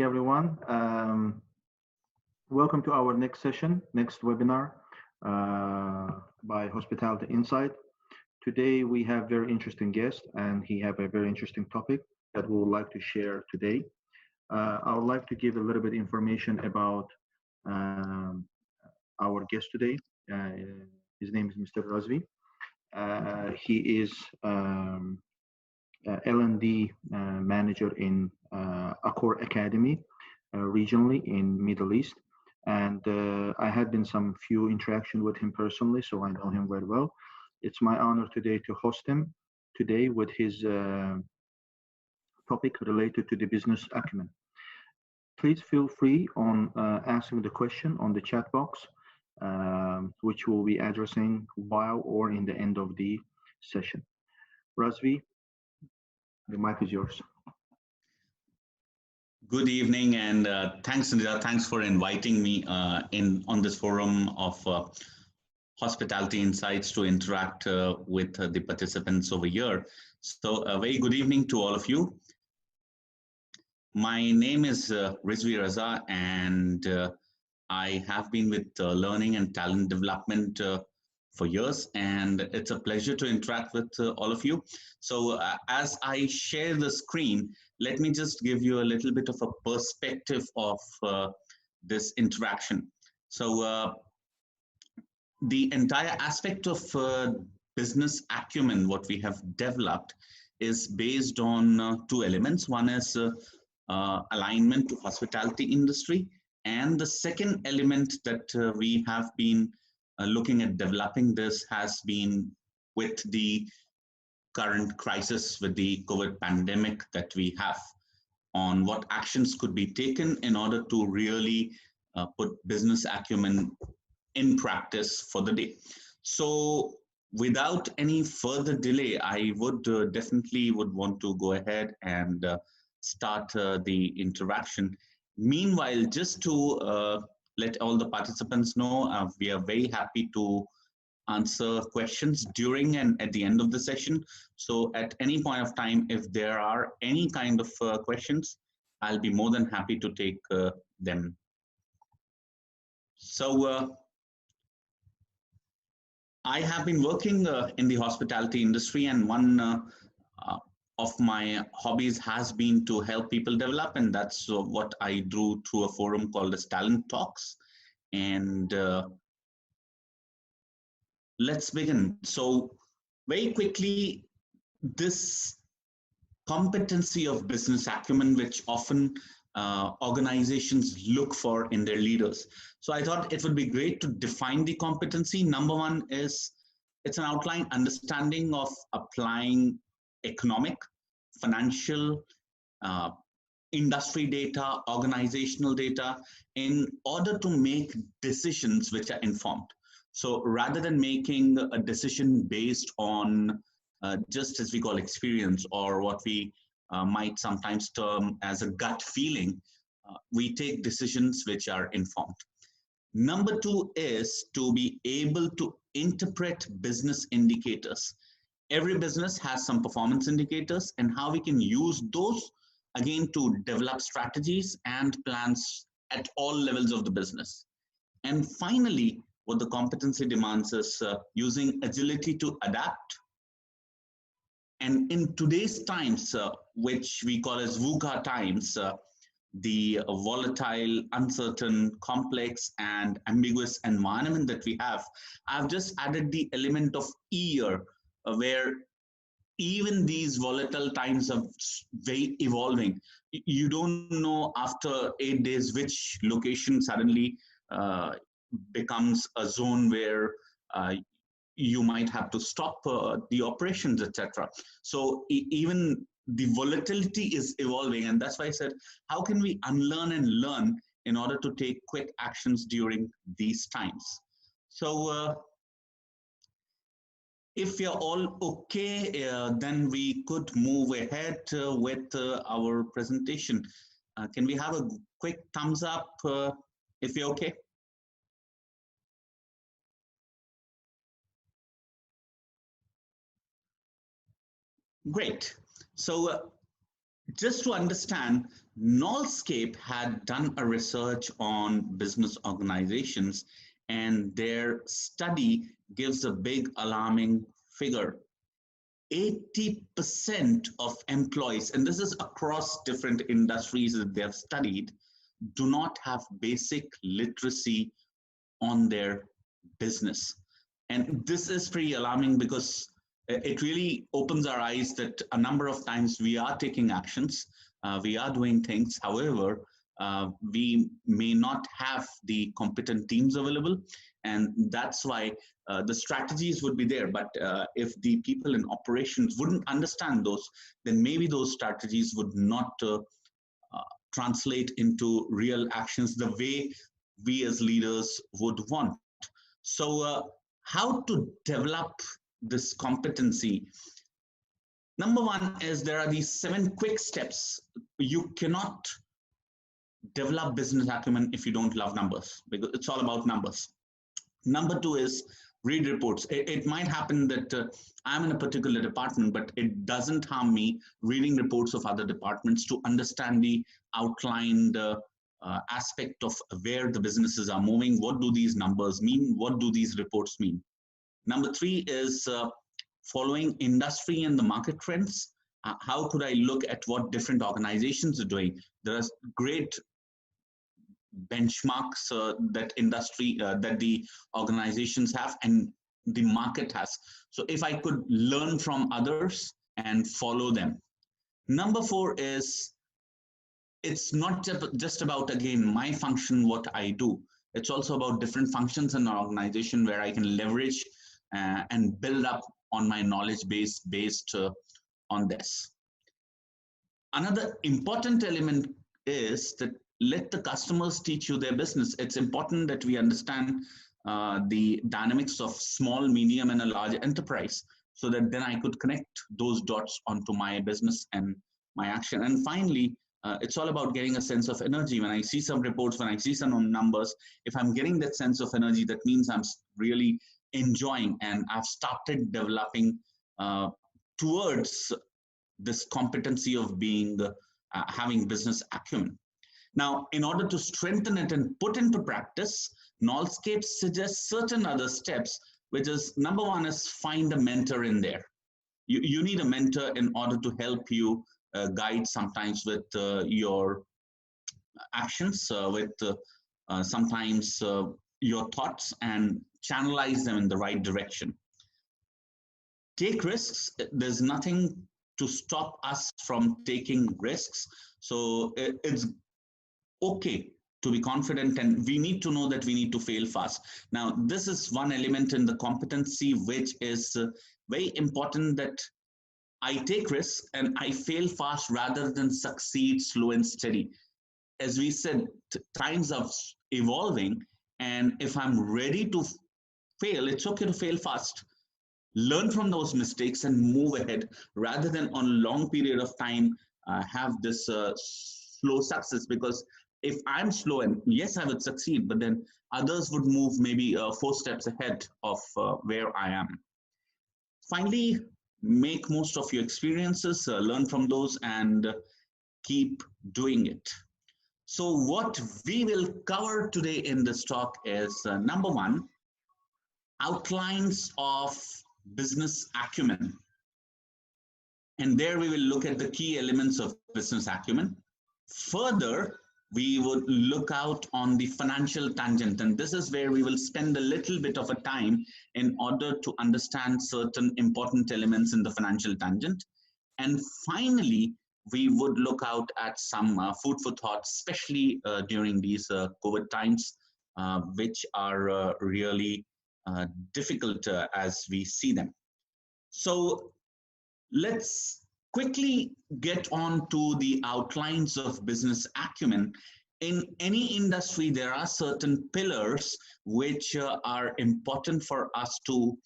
everyone. Welcome to our next session, next webinar by Hospitality Insight. Today we have very interesting guest, and he have a very interesting topic that we would like to share today. I would like to give a little bit information about our guest today. His name is Mr. Razvi. He is L&D manager in Accor Academy regionally in Middle East, and I had been some few interaction with him personally, so I know him very well. It's my honor today to host him today with his topic related to the business acumen. Please feel free on asking the question on the chat box, which we'll be addressing while or in the end of the session. Razvi, the mic is yours. Good evening, and thanks, Nida. Thanks for inviting me on this forum of Hospitality Insights to interact with the participants over here. So a very good evening to all of you. My name is Razvi Raza, and I have been with learning and talent development for years, and it's a pleasure to interact with all of you. So as I share the screen, let me just give you a little bit of a perspective of this interaction. So the entire aspect of business acumen, what we have developed, is based on two elements. One is alignment to hospitality industry, and the second element that we have been looking at developing this has been with the current crisis with the COVID pandemic that we have, on what actions could be taken in order to really put business acumen in practice for the day. So without any further delay, I would definitely want to go ahead and start the interaction. Meanwhile, just to let all the participants know, we are very happy to answer questions during and at the end of the session. So at any point of time, if there are any kind of questions, I'll be more than happy to take them. So I have been working in the hospitality industry, and one of my hobbies has been to help people develop, and that's what I do through a forum called as Talent Talks. And let's begin. So very quickly, this competency of business acumen, which often organizations look for in their leaders. So I thought it would be great to define the competency. Number one is it's an outline understanding of applying economic, financial, industry data, organizational data in order to make decisions which are informed. So rather than making a decision based on just as we call experience, or what we might sometimes term as a gut feeling, we take decisions which are informed. Number two is to be able to interpret business indicators. Every business has some performance indicators, and how we can use those again to develop strategies and plans at all levels of the business. And finally, what the competency demands is using agility to adapt. And in today's times, which we call as VUCA times, the volatile, uncertain, complex, and ambiguous environment that we have, I've just added the element of year, where even these volatile times are very evolving. You don't know after 8 days which location suddenly becomes a zone where you might have to stop the operations, etc. So even the volatility is evolving, and that's why I said, how can we unlearn and learn in order to take quick actions during these times? So if you're all okay, then we could move ahead with our presentation. Can we have a quick thumbs up if you're okay? Great. So Just to understand, Nolscape had done a research on business organizations, and their study gives a big alarming figure. 80% of employees, and this is across different industries that they have studied, do not have basic literacy on their business. And this is pretty alarming because it really opens our eyes that a number of times we are taking actions, we are doing things. However, we may not have the competent teams available, and that's why the strategies would be there. But if the people in operations wouldn't understand those, then maybe those strategies would not translate into real actions the way we as leaders would want. So, how to develop this competency? Number one is there are these 7 quick steps. You cannot develop business acumen if you don't love numbers, because it's all about numbers. Number 2 is read reports. It might happen that I'm in a particular department, but it doesn't harm me reading reports of other departments to understand the outlined aspect of where the businesses are moving. What do these numbers mean? What do these reports mean? Number 3 is following industry and the market trends. How could I look at what different organizations are doing? There are great benchmarks that industry, that the organizations have and the market has. So if I could learn from others and follow them. Number 4 is, it's not just about, again, my function, what I do. It's also about different functions in an organization where I can leverage and build up on my knowledge base based on this. Another important element is that let the customers teach you their business. It's important that we understand the dynamics of small, medium, and a large enterprise, so that then I could connect those dots onto my business and my action. And finally, it's all about getting a sense of energy. When I see some reports, when I see some numbers, if I'm getting that sense of energy, that means I'm really enjoying, and I've started developing towards this competency of being having business acumen. Now, in order to strengthen it and put into practice, Nolscape suggests certain other steps, which is, number 1 is find a mentor in there. You need a mentor in order to help you guide sometimes with your actions, with sometimes your thoughts, and channelize them in the right direction. Take risks. There's nothing to stop us from taking risks. So it's okay to be confident, and we need to know that we need to fail fast. Now, this is one element in the competency which is very important, that I take risks and I fail fast rather than succeed slow and steady. As we said, times are evolving, and if I'm ready to fail, it's okay to fail fast. Learn from those mistakes and move ahead, rather than on a long period of time have this slow success. Because if I'm slow, and yes, I would succeed, but then others would move maybe 4 steps ahead of where I am. Finally, make most of your experiences, learn from those, and keep doing it. So what we will cover today in this talk is number 1, outlines of business acumen. And there we will look at the key elements of business acumen. Further, we would look out on the financial tangent, and this is where we will spend a little bit of a time in order to understand certain important elements in the financial tangent. And finally, we would look out at some food for thought, especially during these COVID times, which are really difficult as we see them. So let's quickly get on to the outlines of business acumen. In any industry, there are certain pillars which are important for us to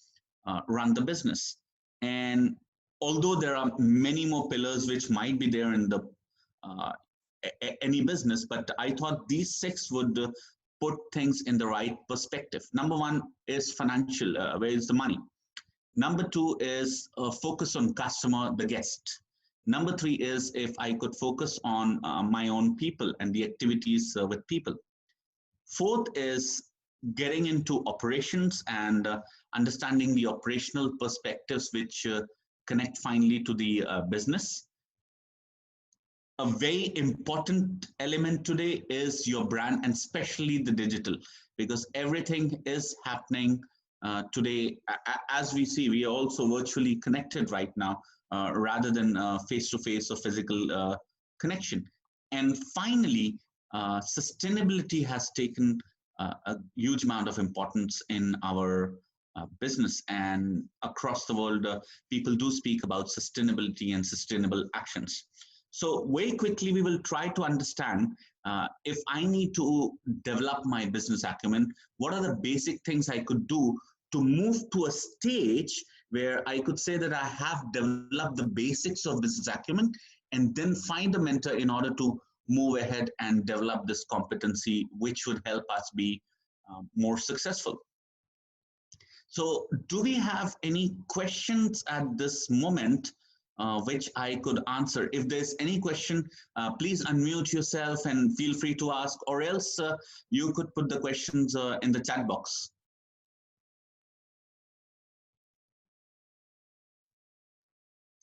run the business. And although there are many more pillars which might be there in the any business, but I thought these 6 would put things in the right perspective. Number 1 is financial, where is the money? Number 2 is focus on customer, the guest. Number three is if I could focus on my own people and the activities with people. Fourth is getting into operations and understanding the operational perspectives which connect finally to the business. A very important element today is your brand, and especially the digital, because everything is happening today. As we see, we are also virtually connected right now rather than face-to-face or physical connection. And finally, sustainability has taken a huge amount of importance in our business, and across the world, people do speak about sustainability and sustainable actions. So very quickly, we will try to understand if I need to develop my business acumen, what are the basic things I could do to move to a stage where I could say that I have developed the basics of business acumen, and then find a mentor in order to move ahead and develop this competency, which would help us be more successful. So do we have any questions at this moment which I could answer? If there's any question, please unmute yourself and feel free to ask, or else you could put the questions in the chat box.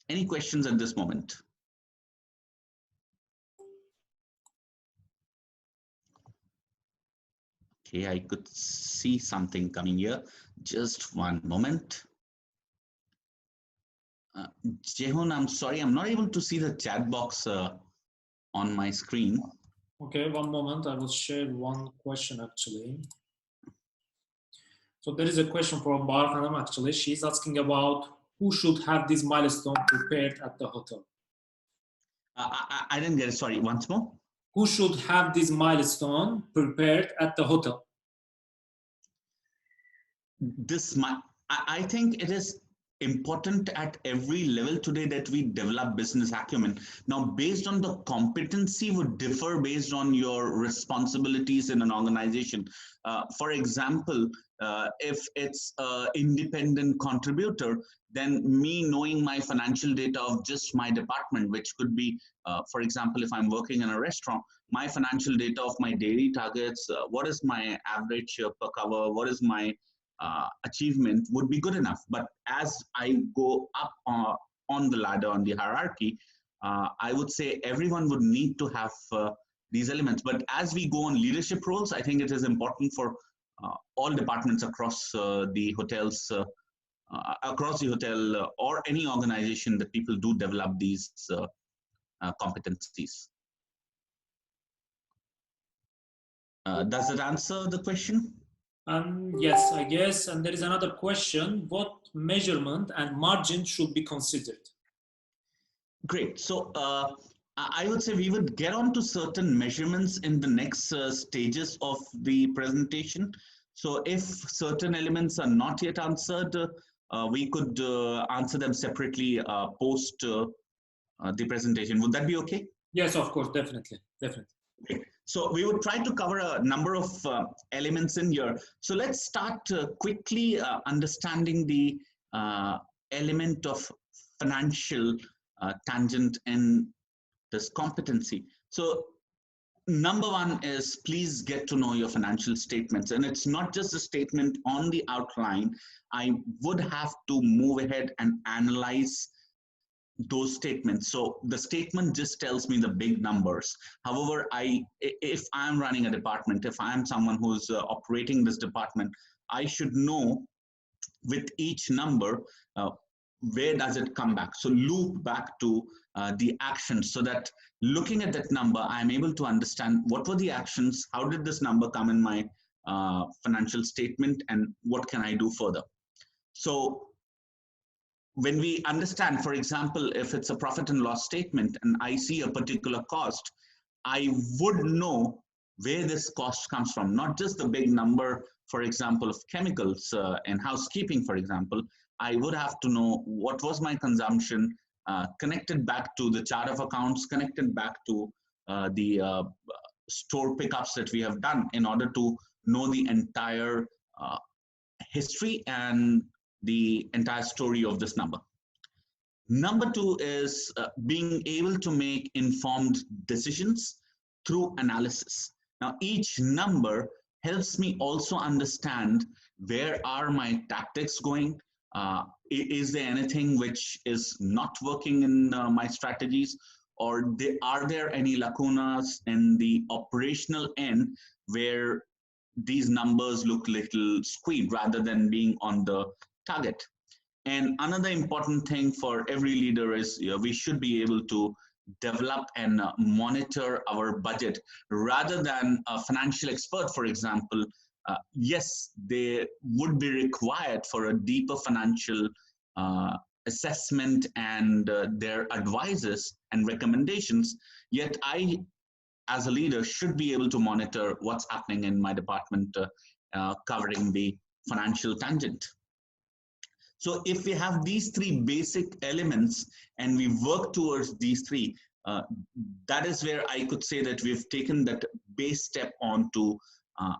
Any questions at this moment? Okay, I could see something coming here. Just one moment. Jehun, I'm sorry, I'm not able to see the chat box on my screen. Okay, one moment. I will share one question actually. So there is a question from Bahar Hanım actually. She's asking about who should have this milestone prepared at the hotel. I didn't get it. Sorry, once more. Who should have this milestone prepared at the hotel? I think it is important at every level today that we develop business acumen. Now, based on the competency would differ based on your responsibilities in an organization. For example, if it's an independent contributor, then me knowing my financial data of just my department, which could be, for example, if I'm working in a restaurant, my financial data of my daily targets, what is my average per cover, what is my achievement would be good enough. But as I go up on the ladder, on the hierarchy, I would say everyone would need to have these elements. But as we go on leadership roles, I think it is important for all departments across the hotels, across the hotel or any organization, that people do develop these competencies. Does it answer the question? Yes, I guess. And there is another question. What measurement and margin should be considered? Great. So I would say we would get on to certain measurements in the next stages of the presentation. So if certain elements are not yet answered, we could answer them separately post the presentation. Would that be okay? Yes, of course, definitely, definitely. Okay. So we would try to cover a number of elements in here. So let's start quickly understanding the element of financial tangent in this competency. So number one is please get to know your financial statements. And it's not just a statement on the outline. I would have to move ahead and analyze those statements. So the statement just tells me the big numbers. However, if I'm running a department, if I'm someone who's operating this department, I should know with each number, where does it come back? So loop back to the actions, so that looking at that number, I'm able to understand what were the actions, how did this number come in my financial statement, and what can I do further? So when we understand, for example, if it's a profit and loss statement and I see a particular cost, I would know where this cost comes from, not just the big number, for example, of chemicals in housekeeping, for example. I would have to know what was my consumption, connected back to the chart of accounts, connected back to the store pickups that we have done, in order to know the entire history and the entire story of this number. Number two is being able to make informed decisions through analysis. Now, each number helps me also understand where are my tactics going. Is there anything which is not working in my strategies, or are there any lacunas in the operational end where these numbers look little skewed rather than being on the target? And another important thing for every leader is we should be able to develop and monitor our budget rather than a financial expert, for example. Yes, they would be required for a deeper financial assessment and their advices and recommendations. Yet I, as a leader, should be able to monitor what's happening in my department covering the financial tangent. So if we have these three basic elements and we work towards these three, that is where I could say that we've taken that base step on to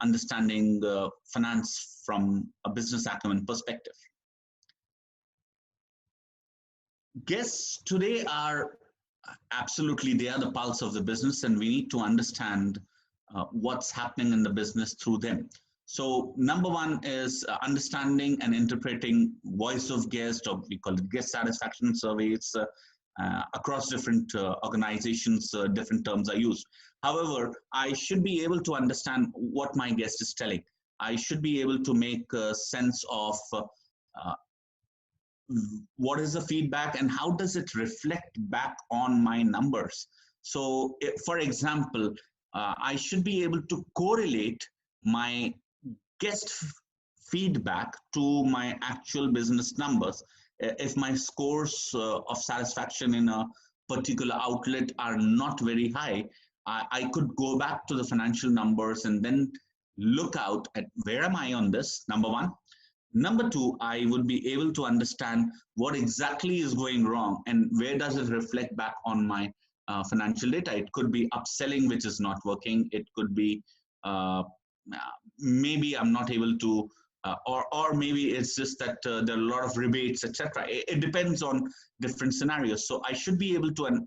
understanding finance from a business acumen perspective. Guests today are absolutely, they are the pulse of the business, and we need to understand what's happening in the business through them. So number one is understanding and interpreting voice of guest, or we call it guest satisfaction surveys. Across different organizations, different terms are used. However, I should be able to understand what my guest is telling. I should be able to make sense of what is the feedback and how does it reflect back on my numbers. So if, for example, I should be able to correlate my guest feedback to my actual business numbers. If my scores of satisfaction in a particular outlet are not very high, I could go back to the financial numbers and then look out at where am I on this, number one. Number two, I would be able to understand what exactly is going wrong and where does it reflect back on my financial data. It could be upselling which is not working. It could be maybe I'm not able to, or maybe it's just that there are a lot of rebates, etc. It depends on different scenarios. So I should be able to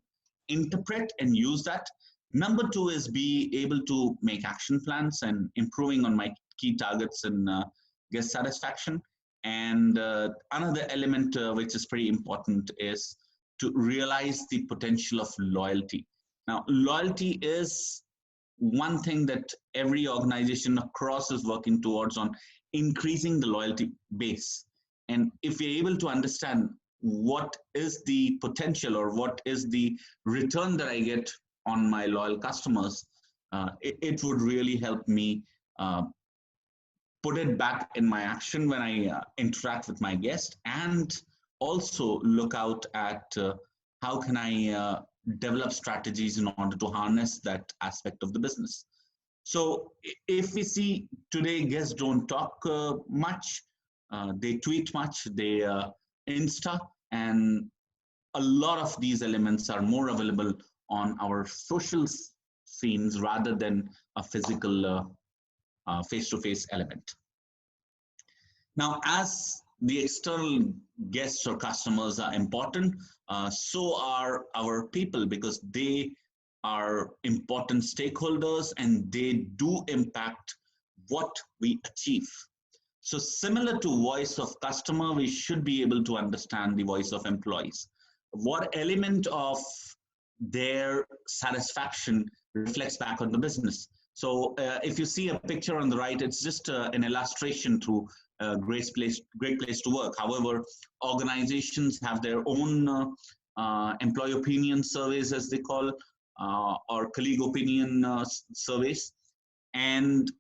interpret and use that. Number two is be able to make action plans and improving on my key targets and guest satisfaction. And another element which is pretty important is to realize the potential of loyalty. Now, loyalty is one thing that every organization across is working towards on increasing the loyalty base. And if we're able to understand what is the potential or what is the return that I get on my loyal customers, it would really help me put it back in my action when I interact with my guest, and also look out at how can I develop strategies in order to harness that aspect of the business. So if we see today, guests don't talk much, they tweet much, they Insta, and a lot of these elements are more available on our social scenes rather than a physical face-to-face element. Now, as the external guests or customers are important, so are our people, because they are important stakeholders and they do impact what we achieve. So similar to voice of customer, we should be able to understand the voice of employees. What element of their satisfaction reflects back on the business? So if you see a picture on the right, it's just an illustration to a great place to work. However, organizations have their own employee opinion surveys, as they call, or colleague opinion surveys. And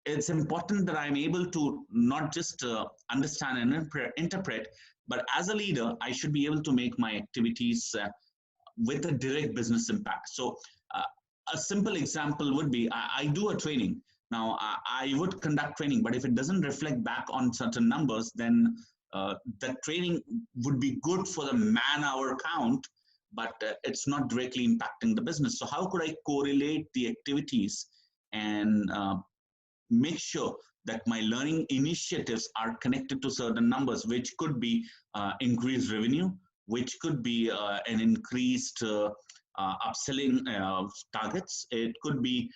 it's important that I'm able to not just understand and interpret, but as a leader, I should be able to make my activities with a direct business impact. So a simple example would be, I do a training. Now, I would conduct training, but if it doesn't reflect back on certain numbers, then that training would be good for the man-hour count, but it's not directly impacting the business. So how could I correlate the activities and make sure that my learning initiatives are connected to certain numbers, which could be increased revenue, which could be an increased upselling targets. It could be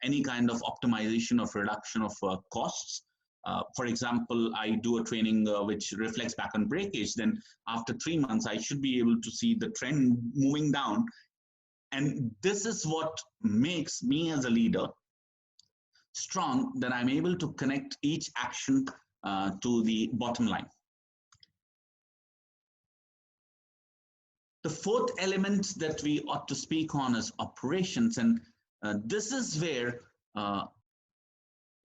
any kind of optimization of reduction of costs. For example, I do a training which reflects back on breakage. Then after 3 months, I should be able to see the trend moving down. And this is what makes me as a leader strong, that I'm able to connect each action to the bottom line. The fourth element that we ought to speak on is operations. And this is where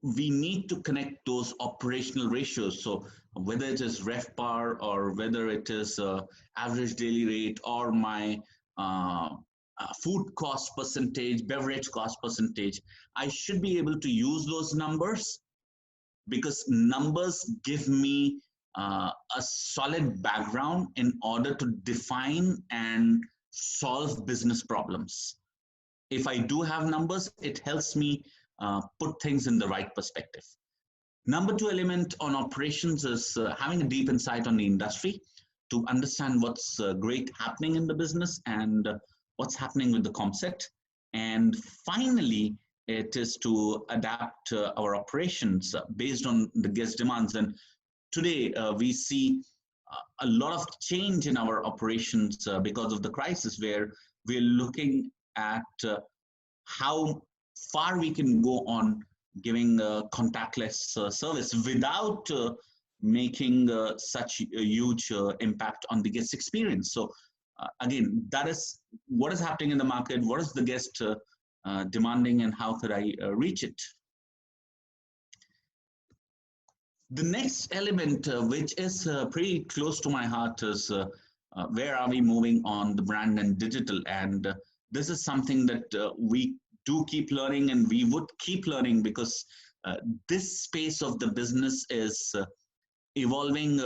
we need to connect those operational ratios. So whether it is RevPAR or whether it is average daily rate or my food cost percentage, beverage cost percentage, I should be able to use those numbers, because numbers give me a solid background in order to define and solve business problems. If I do have numbers, it helps me put things in the right perspective. Number 2 element on operations is having a deep insight on the industry to understand what's great happening in the business and what's happening with the comp set. And finally, it is to adapt our operations based on the guest demands. And today we see a lot of change in our operations because of the crisis, where we're looking at how far we can go on giving contactless service without making such a huge impact on the guest experience. So again, that is what is happening in the market, what is the guest demanding, and how could I reach it. The next element, which is pretty close to my heart, is where are we moving on the brand and digital. And this is something that we do keep learning, and we would keep learning, because this space of the business is evolving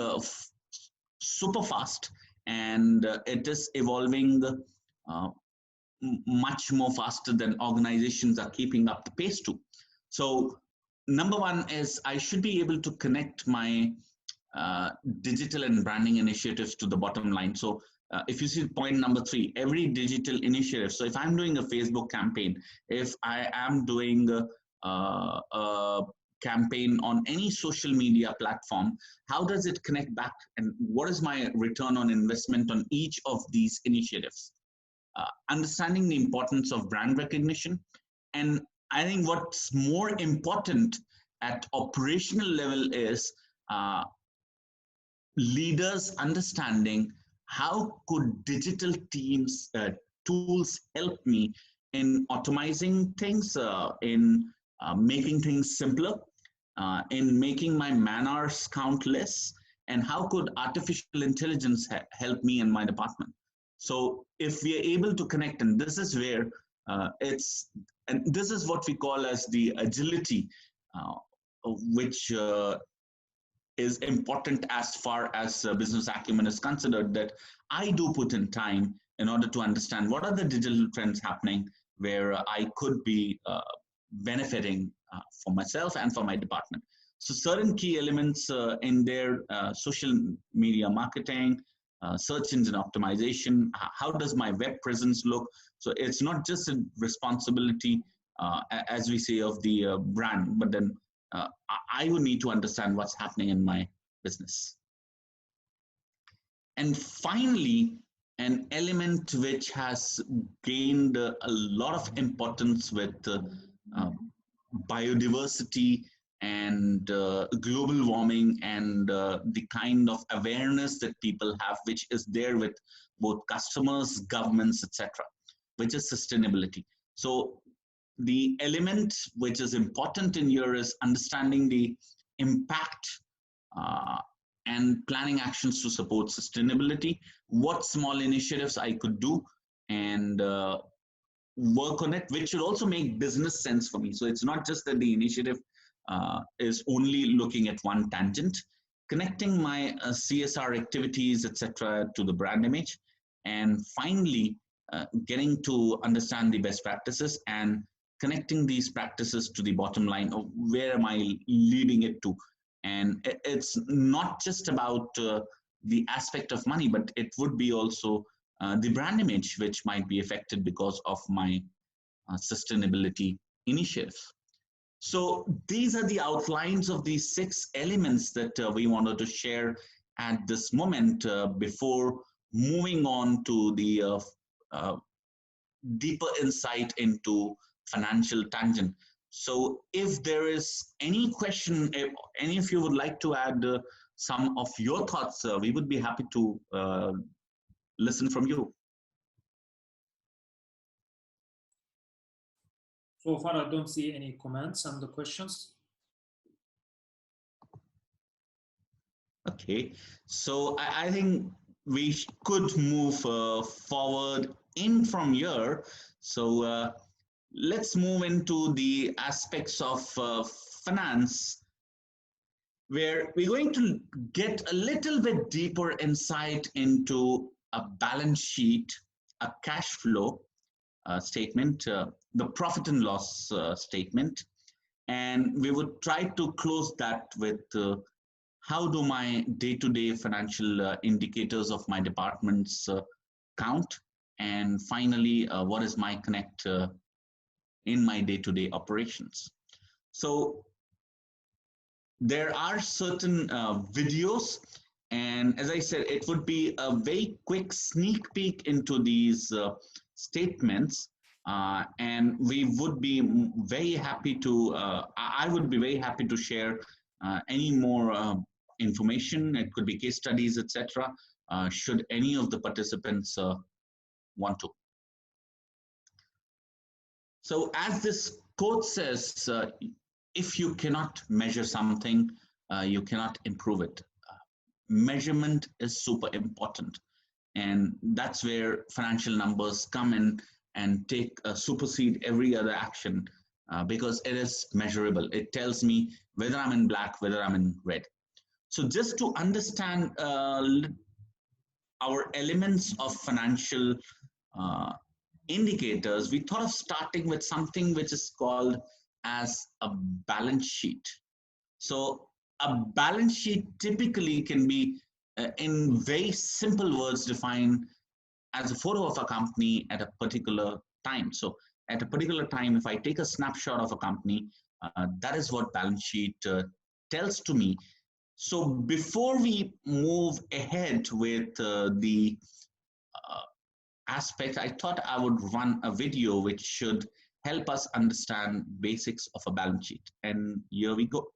super fast, and it is evolving much more faster than organizations are keeping up the pace to. So number 1 is I should be able to connect my digital and branding initiatives to the bottom line. So if you see point number 3, every digital initiative. So if I'm doing a Facebook campaign, if I am doing a campaign on any social media platform, how does it connect back, and what is my return on investment on each of these initiatives? Understanding the importance of brand recognition. And I think what's more important at operational level is leaders understanding how could digital teams tools help me in optimizing things, in making things simpler, in making my man hours count less, and how could artificial intelligence help me in my department. So if we are able to connect, and this is where and this is what we call as the agility, which is important as far as business acumen is considered, that I do put in time in order to understand what are the digital trends happening where I could be benefiting for myself and for my department. So certain key elements in their social media marketing, search engine optimization, how does my web presence look? So it's not just a responsibility, as we say, of the brand, but then I would need to understand what's happening in my business. And finally, an element which has gained a lot of importance with biodiversity and global warming and the kind of awareness that people have, which is there with both customers, governments, etc., which is sustainability. So the element which is important in here is understanding the impact and planning actions to support sustainability, what small initiatives I could do and work on it, which should also make business sense for me. So it's not just that the initiative is only looking at one tangent, connecting my CSR activities, etc., to the brand image, and finally getting to understand the best practices and connecting these practices to the bottom line of where am I leading it to. And it's not just about the aspect of money, but it would be also the brand image, which might be affected because of my sustainability initiatives. So these are the outlines of these 6 elements that we wanted to share at this moment before moving on to the deeper insight into financial tangent. So if there is any question, if any of you would like to add some of your thoughts, we would be happy to listen from you. So far, I don't see any comments on the questions. Okay, so I think we could move forward in from here. So let's move into the aspects of finance, where we're going to get a little bit deeper insight into a balance sheet, a cash flow statement, the profit and loss statement, and we would try to close that with how do my day-to-day financial indicators of my departments count, and finally, what is my connect in my day-to-day operations. So there are certain videos, and as I said, it would be a very quick sneak peek into these statements, and we would be very happy to, I would be very happy to share any more information. It could be case studies, etc. Should any of the participants want to. So as this quote says, if you cannot measure something, you cannot improve it. Measurement is super important. And that's where financial numbers come in and take supersede every other action because it is measurable. It tells me whether I'm in black, whether I'm in red. So just to understand our elements of financial indicators, we thought of starting with something which is called as a balance sheet. So a balance sheet typically can be in very simple words defined as a photo of a company at a particular time. So at a particular time, if I take a snapshot of a company, that is what balance sheet tells to me. So before we move ahead with the aspect, I thought I would run a video which should help us understand basics of a balance sheet. And here we go.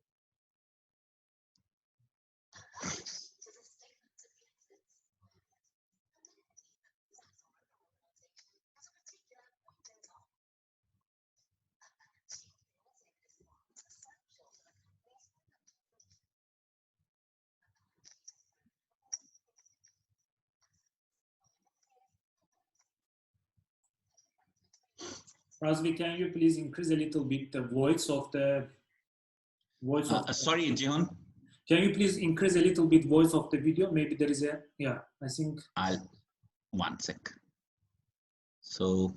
Razvi, can you please increase a little bit the voice of the Sorry, Jihan. Can you please increase a little bit voice of the video? Maybe there is a, yeah, I think. I'll, one sec. So.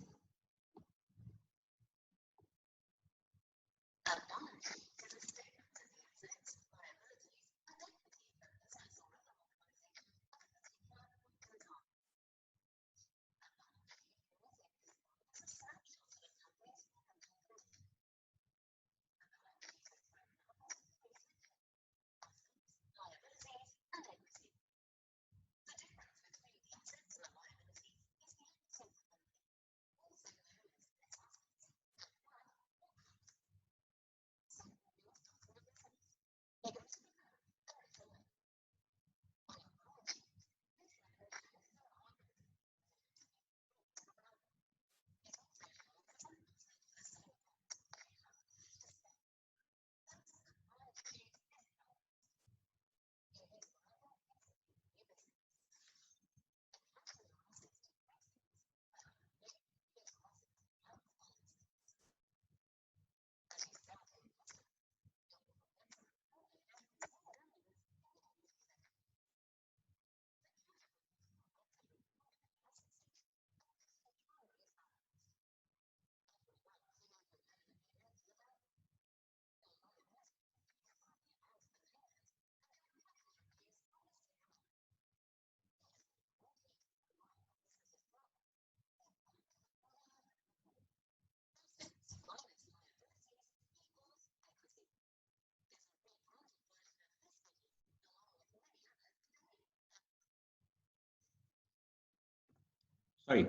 Sorry.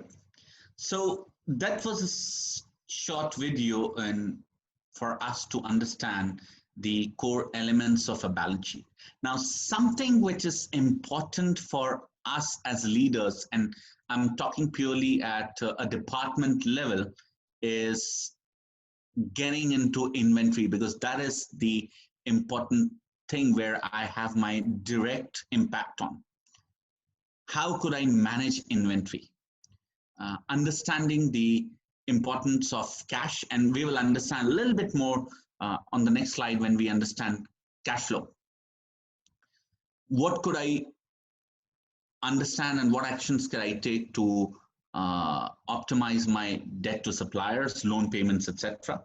So that was a short video and for us to understand the core elements of a balance sheet. Now, something which is important for us as leaders, and I'm talking purely at a department level, is getting into inventory, because that is the important thing where I have my direct impact on. How could I manage inventory? Understanding the importance of cash, and we will understand a little bit more on the next slide when we understand cash flow. What could I understand and what actions could I take to optimize my debt to suppliers, loan payments, etc.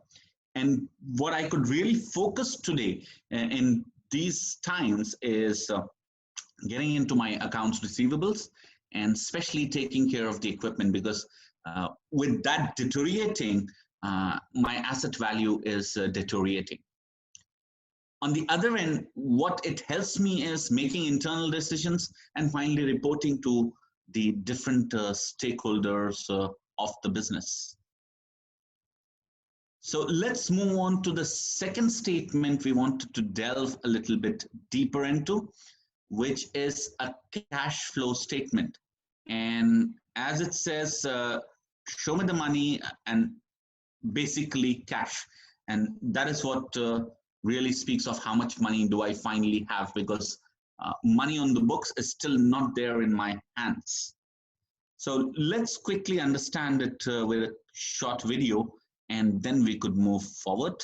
And what I could really focus today in these times is getting into my accounts receivables and especially taking care of the equipment, because with that deteriorating, my asset value is deteriorating. On the other end, what it helps me is making internal decisions and finally reporting to the different stakeholders of the business. So let's move on to the second statement we wanted to delve a little bit deeper into, which is a cash flow statement. And as it says, show me the money and basically cash. And that is what really speaks of how much money do I finally have, because money on the books is still not there in my hands. So let's quickly understand it with a short video, and then we could move forward.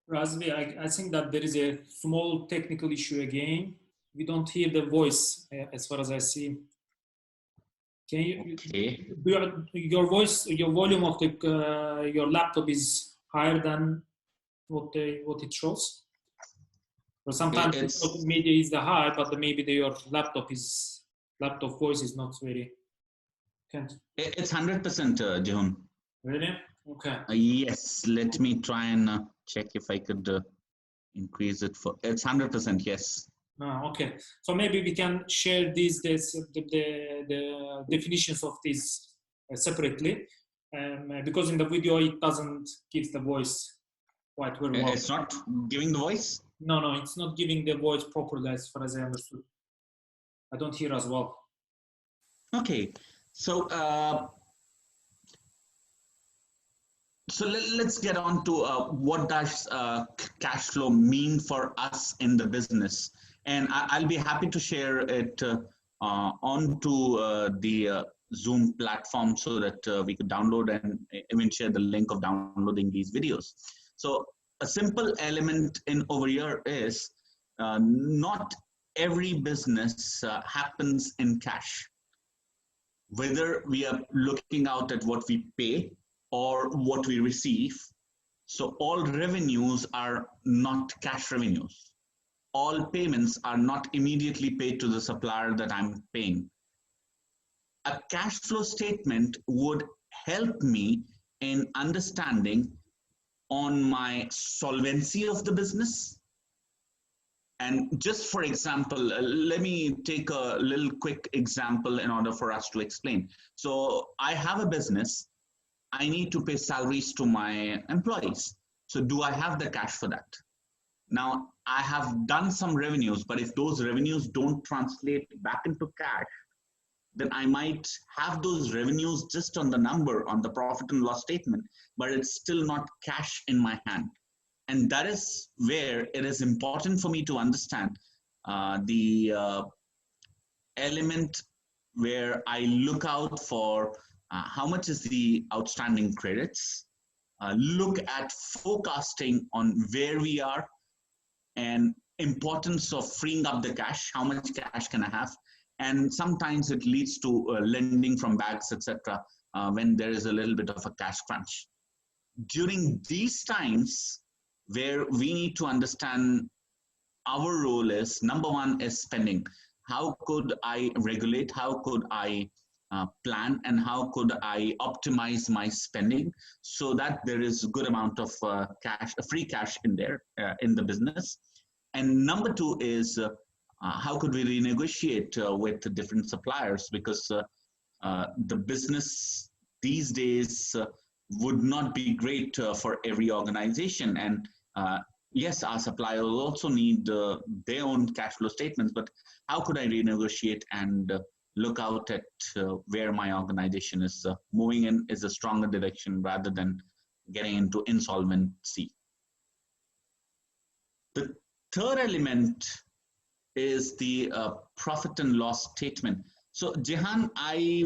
Razvi, I think that there is a small technical issue again. We don't hear the voice as far as I see. Can you? Okay. Your voice, your volume of the your laptop is higher than what it shows. Or sometimes social media is the high, but maybe your laptop voice is not very. Can't. It's 100%, Jihun. Really? Okay. Yes. Let me try and check if I could increase it for. It's 100%. Yes. Okay. So maybe we can share the definitions of these separately, because in the video it doesn't give the voice quite very well. It's not giving the voice? No, it's not giving the voice properly as far as I understood. I don't hear as well. Okay. So let's get on to what does cash flow mean for us in the business. And I'll be happy to share it onto the Zoom platform so that we could download and even share the link of downloading these videos. So a simple element in over here is not every business happens in cash. Whether we are looking out at what we pay or what we receive. So all revenues are not cash revenues. All payments are not immediately paid to the supplier that I'm paying. A cash flow statement would help me in understanding on my solvency of the business. And just for example, let me take a little quick example in order for us to explain. So I have a business. I need to pay salaries to my employees. So do I have the cash for that? Now, I have done some revenues, but if those revenues don't translate back into cash, then I might have those revenues just on the number on the profit and loss statement, but it's still not cash in my hand. And that is where it is important for me to understand the element where I look out for how much is the outstanding credits, look at forecasting on where we are, and importance of freeing up the cash, how much cash can I have? And sometimes it leads to lending from banks, etc., when there is a little bit of a cash crunch. During these times where we need to understand our role is, number one is spending. How could I regulate? How could I plan, and how could I optimize my spending so that there is a good amount of free cash in there in the business. And number two is how could we renegotiate with the different suppliers, because the business these days would not be great for every organization. And yes, our suppliers also need their own cash flow statements, but how could I renegotiate and look out at where my organization is moving in is a stronger direction rather than getting into insolvency. The third element is the profit and loss statement. So Jehan, I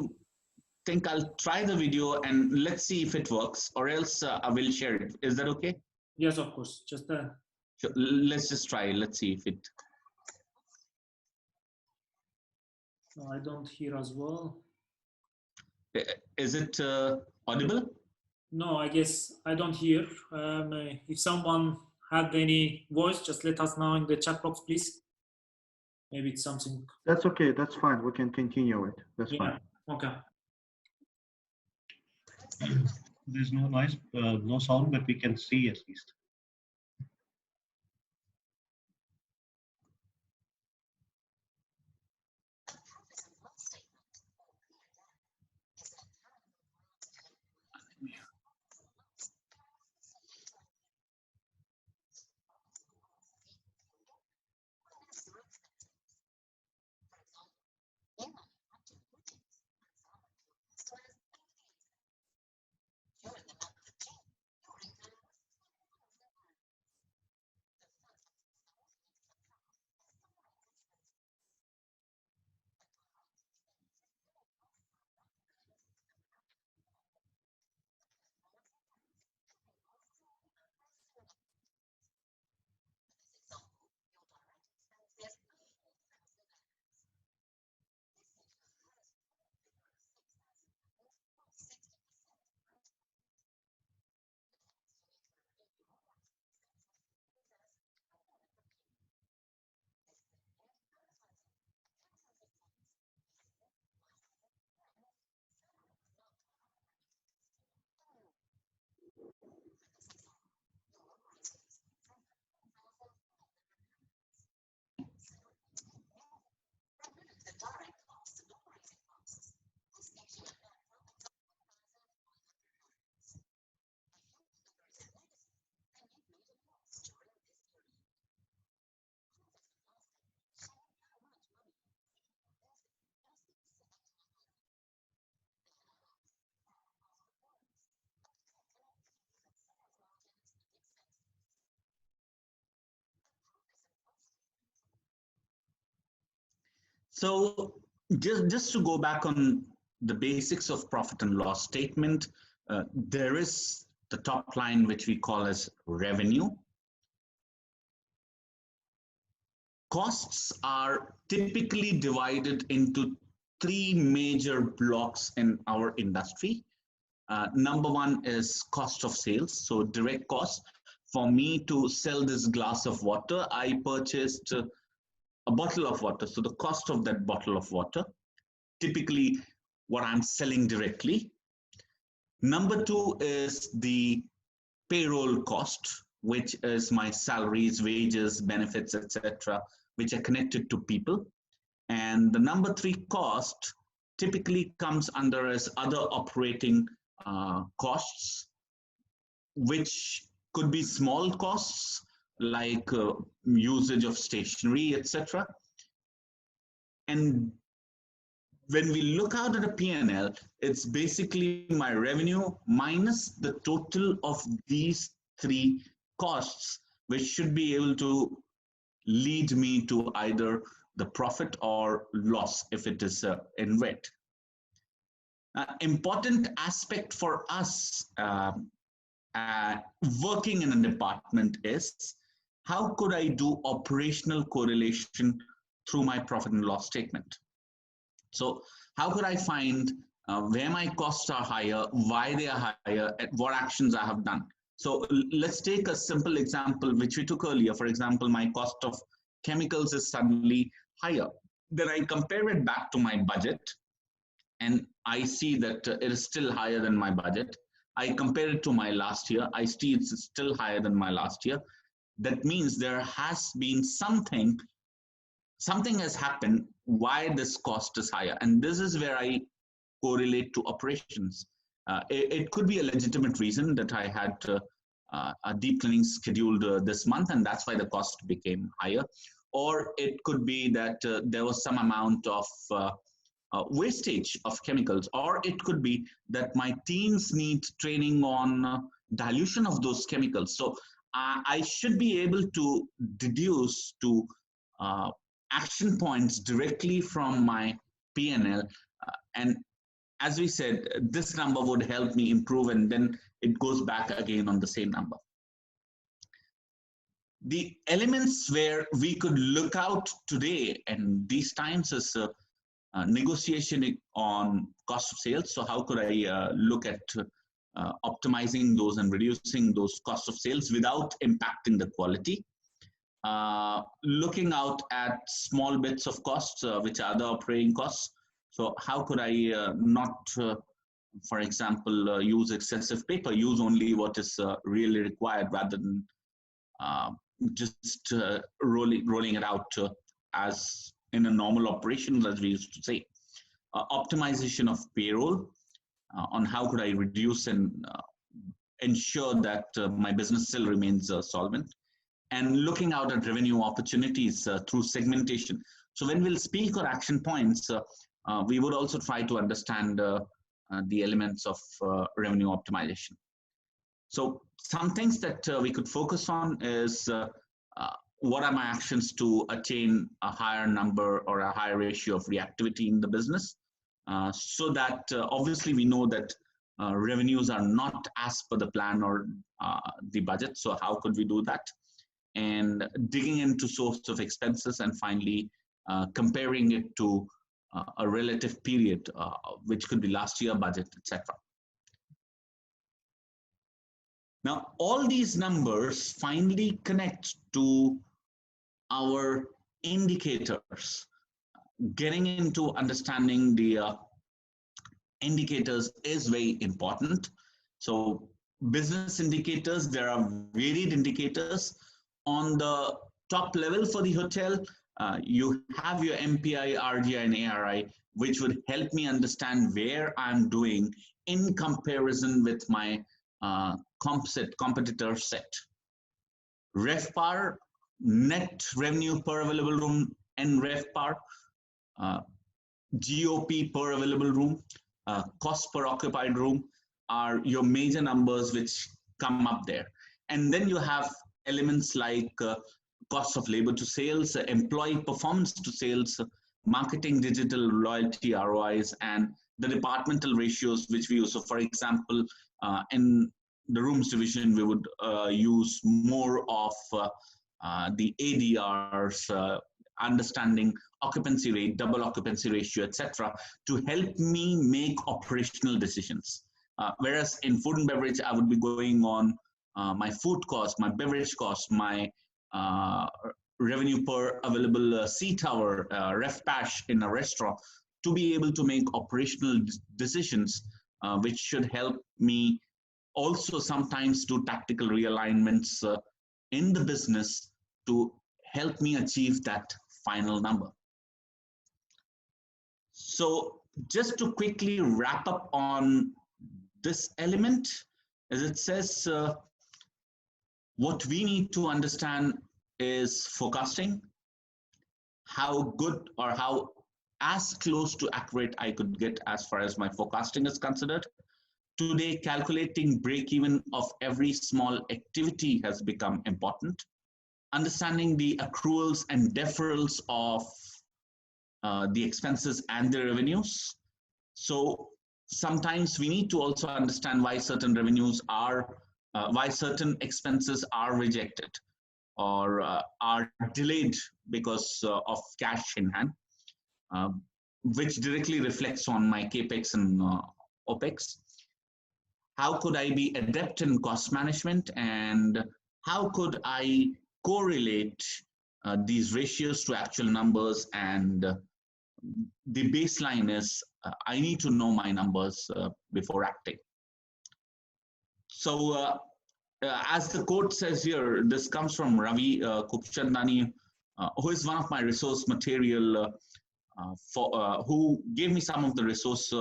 think I'll try the video and let's see if it works, or else I will share it. Is that okay? Yes, of course. Just so let's just try. Let's see if it. No, I don't hear as well. Is it audible? No, I guess I don't hear. If someone had any voice, just let us know in the chat box, please. Maybe it's something. That's okay. That's fine. We can continue it. That's fine. Okay. There's no noise, no sound, but we can see at least. So just to go back on the basics of profit and loss statement, there is the top line, which we call as revenue. Costs are typically divided into three major blocks in our industry. Number one is cost of sales, so direct costs. For me to sell this glass of water, I purchased a bottle of water, so the cost of that bottle of water, typically what I'm selling directly. Number two is the payroll cost, which is my salaries, wages, benefits, etc., which are connected to people. And the number three cost typically comes under as other operating costs, which could be small costs like usage of stationery, etc. And when we look out at a P&L, it's basically my revenue minus the total of these three costs, which should be able to lead me to either the profit or loss if it is in red. Important aspect for us working in a department is how could I do operational correlation through my profit and loss statement? So how could I find where my costs are higher, why they are higher, and what actions I have done? So let's take a simple example, which we took earlier. For example, my cost of chemicals is suddenly higher. Then I compare it back to my budget. and I see that it is still higher than my budget. I compare it to my last year. I see it's still higher than my last year. That means there has been something has happened why this cost is higher. And this is where I correlate to operations. It could be a legitimate reason that I had a deep cleaning scheduled this month, and that's why the cost became higher. Or it could be that there was some amount of wastage of chemicals, or it could be that my teams need training on dilution of those chemicals. So I should be able to deduce to action points directly from my P&L, and as we said, this number would help me improve, and then it goes back again on the same number. The elements where we could look out today and these times is negotiation on cost of sales. So how could I look at optimizing those and reducing those costs of sales without impacting the quality? Looking out at small bits of costs, which are the operating costs. So how could I not, for example, use excessive paper, use only what is really required rather than just rolling it out as in a normal operation, as we used to say. Optimization of payroll, on how could I reduce and ensure that my business still remains solvent, and looking out at revenue opportunities through segmentation. So when we'll speak on action points, we would also try to understand the elements of revenue optimization. So some things that we could focus on is what are my actions to attain a higher number or a higher ratio of reactivity in the business, so that obviously we know that revenues are not as per the plan or the budget. So how could we do that? And digging into source of expenses, and finally comparing it to a relative period, which could be last year budget, etc. Now, all these numbers finally connect to our indicators. Getting into understanding the indicators is very important. So business indicators, there are varied indicators. On the top level for the hotel, you have your MPI, RGI, and ARI, which would help me understand where I'm doing in comparison with my competitor set. RevPAR, net revenue per available room, and RevPAR, GOP per available room, cost per occupied room are your major numbers which come up there. And then you have elements like cost of labor to sales, employee performance to sales, marketing, digital, loyalty, ROIs, and the departmental ratios which we use. So for example, in the rooms division, we would use more of the ADRs, understanding occupancy rate, double occupancy ratio, etc., to help me make operational decisions. Whereas in food and beverage, I would be going on my food cost, my beverage cost, my revenue per available seat hour, RevPAsh in a restaurant, to be able to make operational decisions, which should help me also sometimes do tactical realignments in the business to help me achieve that final number. So just to quickly wrap up on this element, as it says, what we need to understand is forecasting, how good or how as close to accurate I could get as far as my forecasting is considered. Today, calculating break-even of every small activity has become important. Understanding the accruals and deferrals of the expenses and the revenues. So sometimes we need to also understand why certain revenues are, why certain expenses are rejected or are delayed because of cash in hand, which directly reflects on my capex and opex. How could I be adept in cost management, and how could I correlate these ratios to actual numbers and the baseline is I need to know my numbers before acting. So as the quote says here, this comes from Ravi Kupchandani, who is one of my resource material who gave me some of the resource.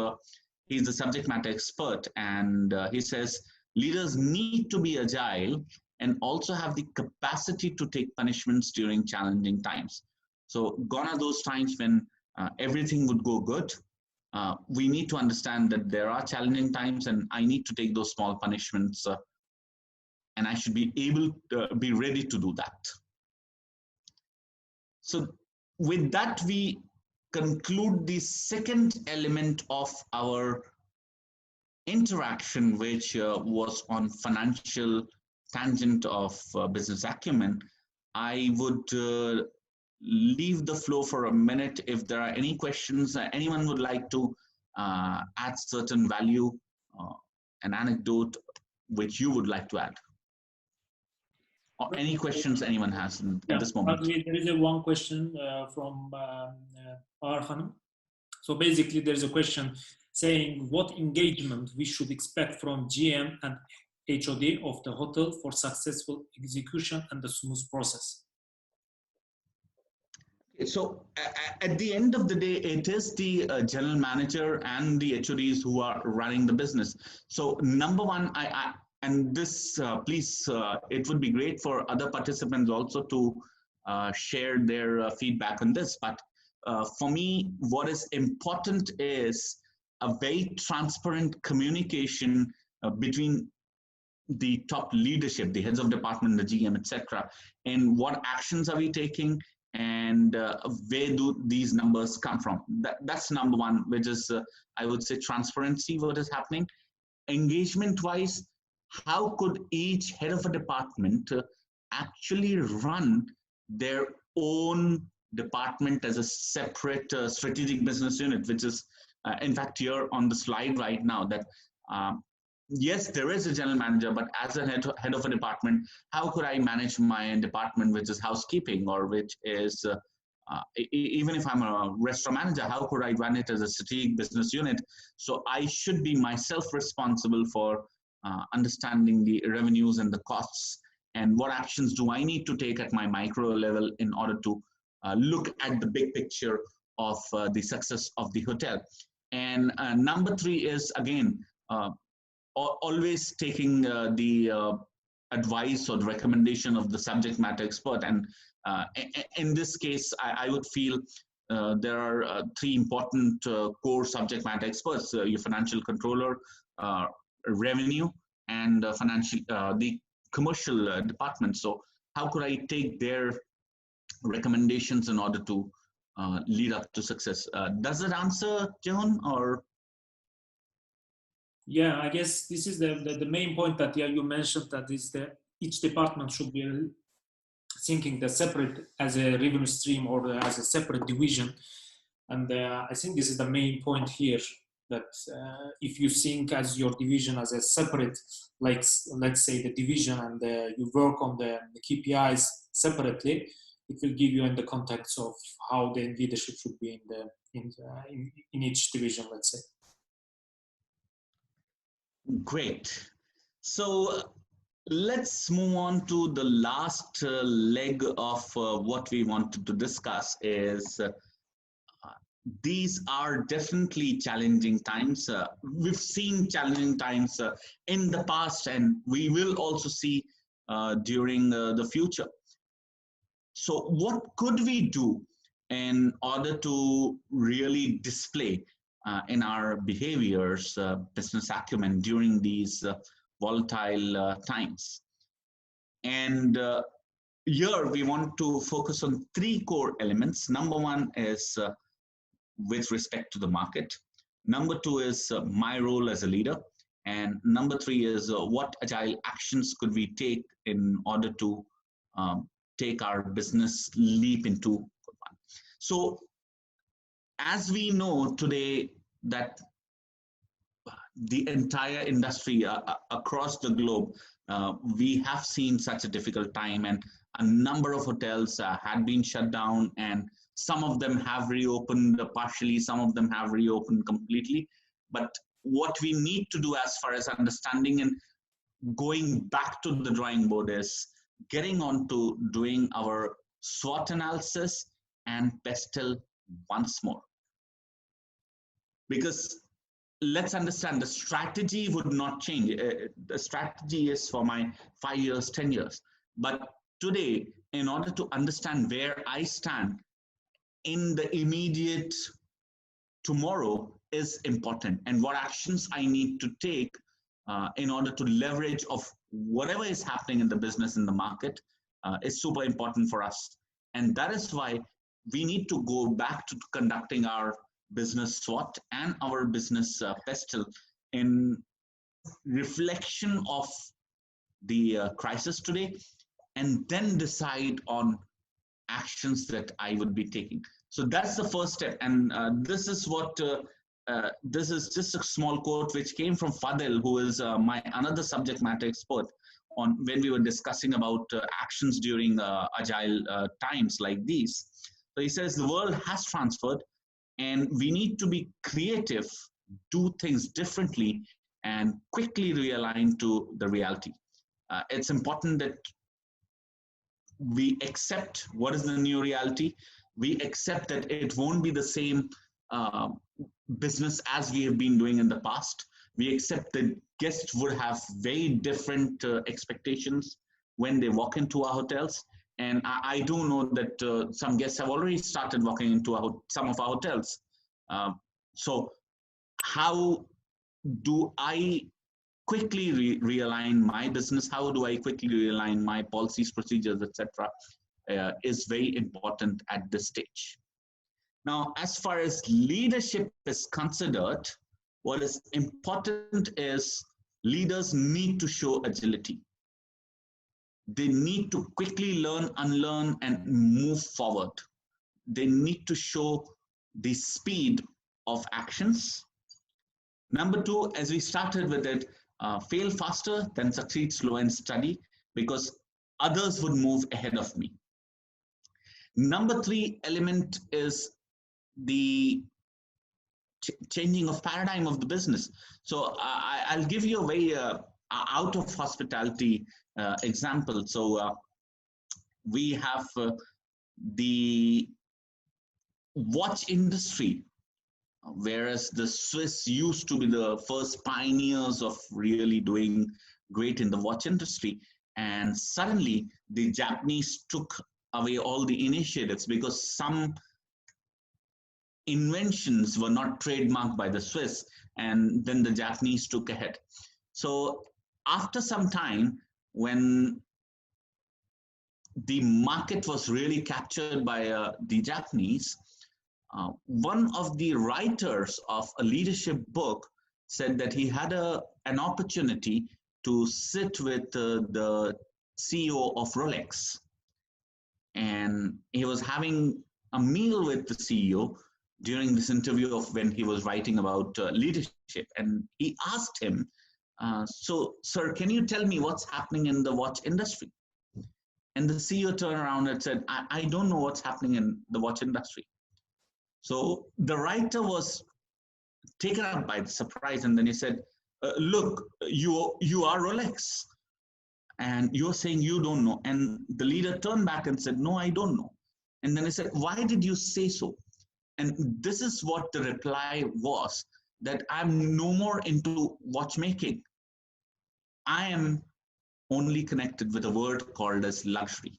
He's a subject matter expert, and he says leaders need to be agile and also have the capacity to take punishments during challenging times. So gone are those times when everything would go good. We need to understand that there are challenging times, and I need to take those small punishments, and I should be able to be ready to do that. So with that, we conclude the second element of our interaction, which was on financial tangent of business acumen. I would leave the floor for a minute. If there are any questions, anyone would like to add certain value, an anecdote which you would like to add, or any questions anyone has at this moment. There is one question from Arhan. So basically, there's a question saying what engagement we should expect from GM and HOD of the hotel for successful execution and the smooth process. So at the end of the day, it is the general manager and the HODs who are running the business. So number one, and this, please, it would be great for other participants also to share their feedback on this. But for me, what is important is a very transparent communication between the top leadership, the heads of department, the GM, etc. And what actions are we taking, and where do these numbers come from? That's number one, which is, I would say, transparency, what is happening. Engagement-wise, how could each head of a department actually run their own department as a separate strategic business unit, which is, in fact, here on the slide right now, that yes, there is a general manager, but as a head of a department, how could I manage my department, which is housekeeping, or which is, even if I'm a restaurant manager, how could I run it as a strategic business unit? So I should be myself responsible for understanding the revenues and the costs, and what actions do I need to take at my micro level in order to look at the big picture of the success of the hotel. And number three is, again, always taking the advice or the recommendation of the subject matter expert. And in this case, I would feel there are three important core subject matter experts: your financial controller, revenue, and the commercial department. So how could I take their recommendations in order to lead up to success? Does it answer, Jehan, or? Yeah, I guess this is the main point that you mentioned, that is that each department should be thinking the separate as a revenue stream or as a separate division. And I think this is the main point here, that if you think as your division as a separate, like let's say the division, and you work on the KPIs separately, it will give you in the context of how the leadership should be in each division, let's say. Great. So let's move on to the last leg of what we wanted to discuss. Is these are definitely challenging times. We've seen challenging times in the past, and we will also see during the future. So what could we do in order to really display in our behaviors business acumen during these volatile times? And here we want to focus on three core elements. Number one is with respect to the market. Number two is my role as a leader. And number three is what agile actions could we take in order to take our business leap into one. So as we know today that the entire industry across the globe, we have seen such a difficult time, and a number of hotels had been shut down, and some of them have reopened partially, some of them have reopened completely. But what we need to do as far as understanding and going back to the drawing board is getting on to doing our SWOT analysis and PESTEL once more. Because let's understand, the strategy would not change. The strategy is for my 5 years, 10 years. But today, in order to understand where I stand in the immediate tomorrow is important, and what actions I need to take in order to leverage of whatever is happening in the business, in the market, is super important for us. And that is why we need to go back to conducting our business SWOT and our business PESTEL in reflection of the crisis today, and then decide on actions that I would be taking. So that's the first step. And this is what, this is just a small quote which came from Fadil, who is my another subject matter expert on when we were discussing about actions during agile times like these. So he says, the world has transferred and we need to be creative, do things differently, and quickly realign to the reality. It's important that we accept what is the new reality. We accept that it won't be the same business as we have been doing in the past. We accept that guests would have very different expectations when they walk into our hotels. And I do know that some guests have already started walking into some of our hotels. So how do I quickly realign my business? How do I quickly realign my policies, procedures, etc.? Is very important at this stage. Now, as far as leadership is considered, what is important is leaders need to show agility. They need to quickly learn, unlearn, and move forward. They need to show the speed of actions. Number two, as we started with it, fail faster than succeed slow and steady, because others would move ahead of me. Number three element is the changing of paradigm of the business. So I'll give you a very out of hospitality example. So we have the watch industry, whereas the Swiss used to be the first pioneers of really doing great in the watch industry, and suddenly the Japanese took away all the initiatives because some inventions were not trademarked by the Swiss, and then the Japanese took ahead. So after some time, when the market was really captured by the Japanese, one of the writers of a leadership book said that he had an opportunity to sit with the CEO of Rolex, and he was having a meal with the CEO during this interview of when he was writing about leadership, and he asked him, so sir, can you tell me what's happening in the watch industry? And the CEO turned around and said, I don't know what's happening in the watch industry. So the writer was taken up by the surprise, and then he said, look, you are Rolex, and you're saying you don't know. And the leader turned back and said, no, I don't know. And then he said, why did you say so? And this is what the reply was, that I'm no more into watchmaking. I am only connected with a word called as luxury.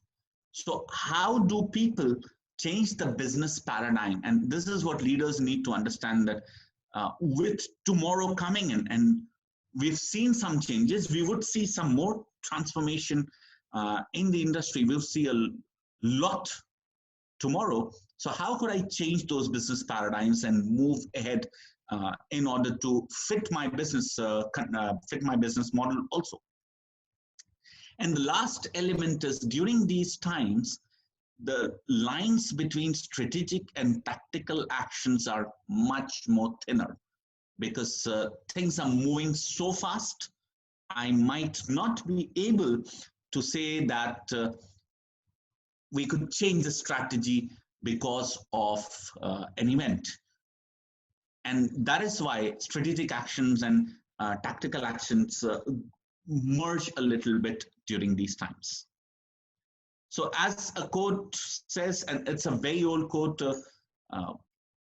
So how do people change the business paradigm? And this is what leaders need to understand, that with tomorrow coming in, and we've seen some changes, we would see some more transformation in the industry. We'll see a lot tomorrow. So how could I change those business paradigms and move ahead in order to fit my business model also? And the last element is, during these times, the lines between strategic and tactical actions are much more thinner, because things are moving so fast. I might not be able to say that we could change the strategy because of an event. And that is why strategic actions and tactical actions merge a little bit during these times. So as a quote says, and it's a very old quote,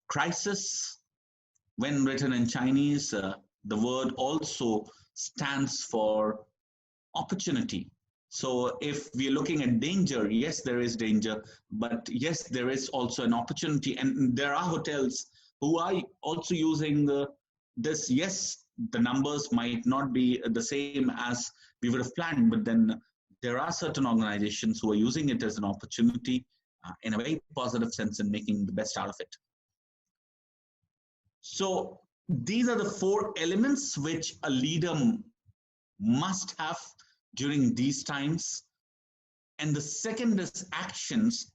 crisis, when written in Chinese, the word also stands for opportunity. So if we're looking at danger, yes, there is danger, but yes, there is also an opportunity. And there are hotels who are also using this. Yes, the numbers might not be the same as we would have planned, but then there are certain organizations who are using it as an opportunity in a very positive sense and making the best out of it. So these are the 4 elements which a leader must have during these times. And the second is actions.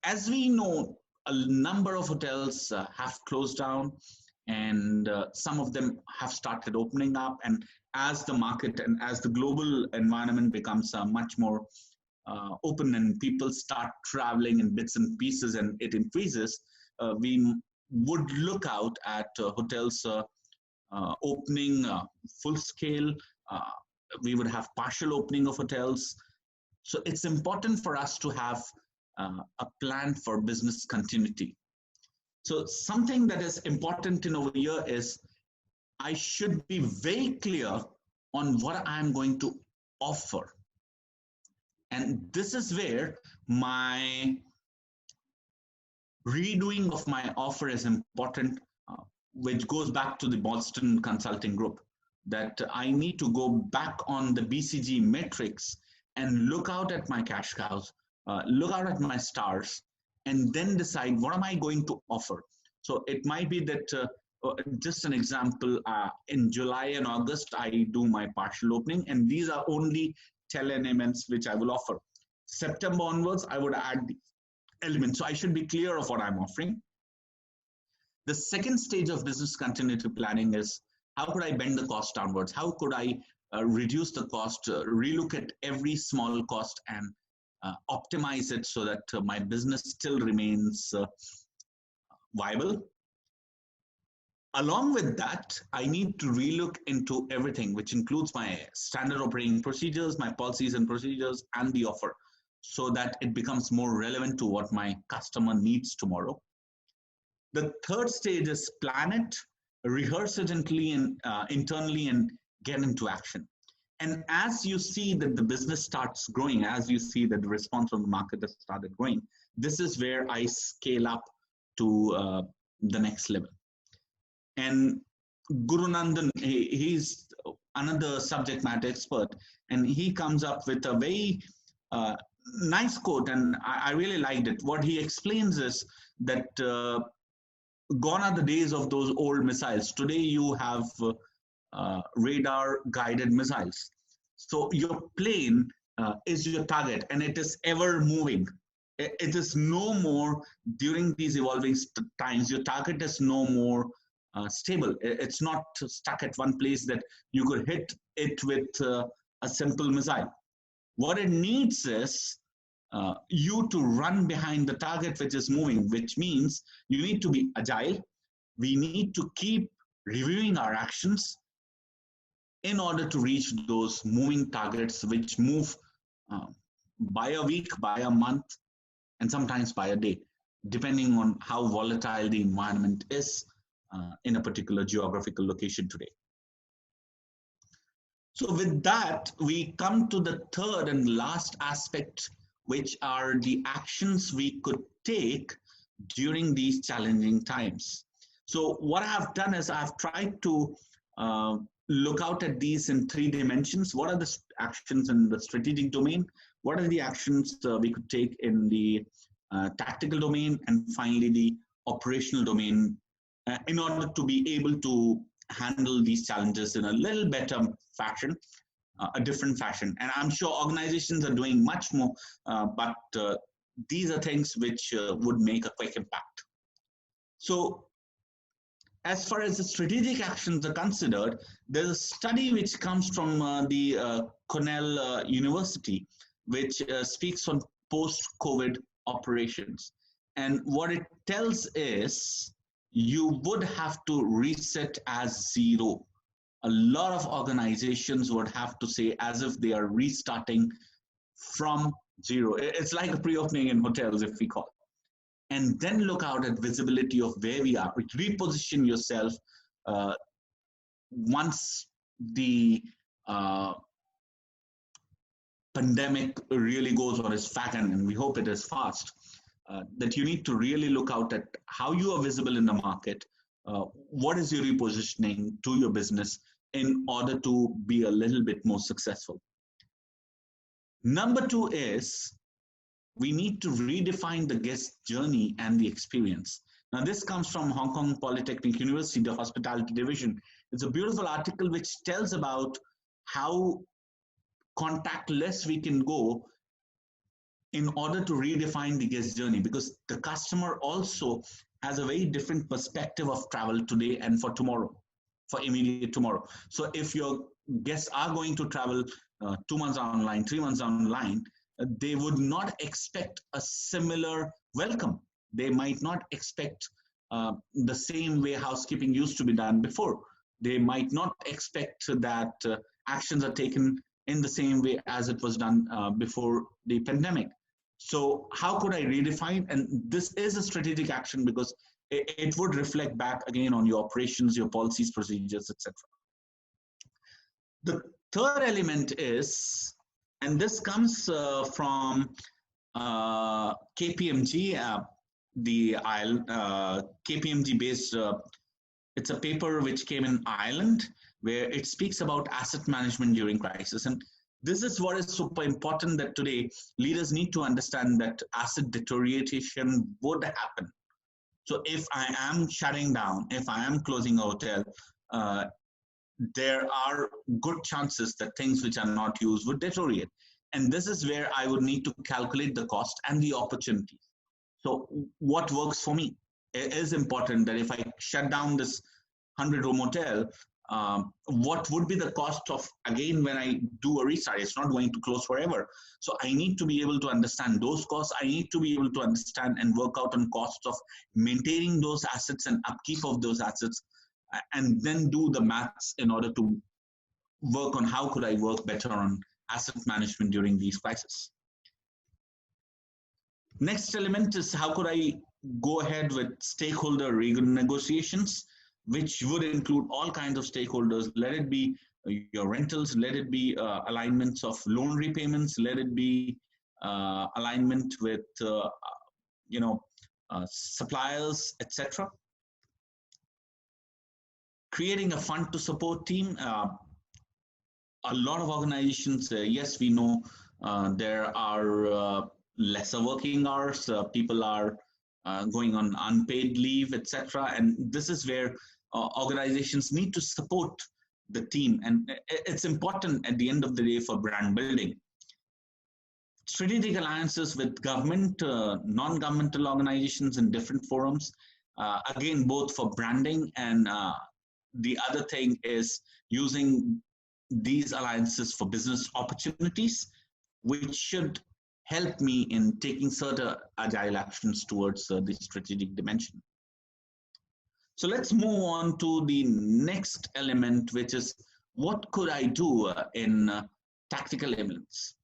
As we know, a number of hotels have closed down, and some of them have started opening up. And as the market and as the global environment becomes much more open and people start traveling in bits and pieces and it increases, we would look out at hotels opening full scale. We would have partial opening of hotels. So it's important for us to have a plan for business continuity. So something that is important in over here is I should be very clear on what I'm going to offer. And this is where my redoing of my offer is important, which goes back to the Boston Consulting Group, that I need to go back on the BCG metrics and look out at my cash cows, look out at my stars, and then decide what am I going to offer. So it might be that, just an example, in July and August, I do my partial opening, and these are only elements which I will offer. September onwards, I would add the elements. So I should be clear of what I'm offering. The second stage of business continuity planning is how could I bend the cost downwards? How could I reduce the cost, relook at every small cost and optimize it so that my business still remains viable. Along with that, I need to relook into everything, which includes my standard operating procedures, my policies and procedures, and the offer, so that it becomes more relevant to what my customer needs tomorrow. The third stage is plan it, rehearse it internally, and get into action. And as you see that the business starts growing, as you see that the response from the market has started growing, this is where I scale up to the next level. And Guru Nandan, he's another subject matter expert, and he comes up with a very nice quote, and I really liked it. What he explains is that gone are the days of those old missiles. Today you have radar guided missiles. So your plane is your target, and it is ever moving. It is no more during these evolving times. Your target is no more stable. It's not stuck at one place that you could hit it with a simple missile. What it needs is you to run behind the target which is moving, which means you need to be agile. We need to keep reviewing our actions in order to reach those moving targets which move by a week, by a month, and sometimes by a day, depending on how volatile the environment is in a particular geographical location today. So with that, we come to the third and last aspect, which are the actions we could take during these challenging times. So what I have done is I've tried to look out at these in 3 dimensions. What are the actions in the strategic domain? What are the actions we could take in the tactical domain? And finally, the operational domain in order to be able to handle these challenges in a little better fashion, a different fashion. And I'm sure organizations are doing much more, but these are things which would make a quick impact. So as far as the strategic actions are considered, there's a study which comes from the Cornell University, which speaks on post-COVID operations. And what it tells is you would have to reset as zero. A lot of organizations would have to say as if they are restarting from zero. It's like a pre-opening in hotels, if we call it. And then look out at visibility of where we are. Reposition yourself once the pandemic really goes on its fat end, and we hope it is fast, that you need to really look out at how you are visible in the market, what is your repositioning to your business in order to be a little bit more successful. Number two is we need to redefine the guest journey and the experience. Now, this comes from Hong Kong Polytechnic University, the hospitality division. It's a beautiful article which tells about how contactless we can go in order to redefine the guest journey, because the customer also has a very different perspective of travel today and for tomorrow, for immediate tomorrow. So if your guests are going to travel 2 months online, 3 months online, they would not expect a similar welcome. They might not expect the same way housekeeping used to be done before. They might not expect that actions are taken in the same way as it was done before the pandemic. So how could I redefine? And this is a strategic action because it would reflect back again on your operations, your policies, procedures, etc. The third element is, and this comes from Kpmg, the Kpmg based, it's a paper which came in Ireland where it speaks about asset management during crisis. And this is what is super important, that today leaders need to understand that asset deterioration would happen. So if I am shutting down, if I am closing a hotel, there are good chances that things which are not used would deteriorate. And this is where I would need to calculate the cost and the opportunities. So what works for me? It is important that if I shut down this 100-room hotel, what would be the cost of, again, when I do a restart? It's not going to close forever. So I need to be able to understand those costs. I need to be able to understand and work out on costs of maintaining those assets and upkeep of those assets, and then do the maths in order to work on how could I work better on asset management during these crises. Next element is how could I go ahead with stakeholder negotiations, which would include all kinds of stakeholders. Let it be your rentals, let it be alignments of loan repayments, let it be alignment with suppliers, etc. Creating a fund to support team. A lot of organizations, yes, we know there are lesser working hours, people are going on unpaid leave, etc. And this is where organizations need to support the team. And it's important at the end of the day for brand building. Strategic alliances with government, non-governmental organizations in different forums, again, both for branding, and the other thing is using these alliances for business opportunities, which should help me in taking certain agile actions towards the strategic dimension. So let's move on to the next element, which is what could I do in tactical elements.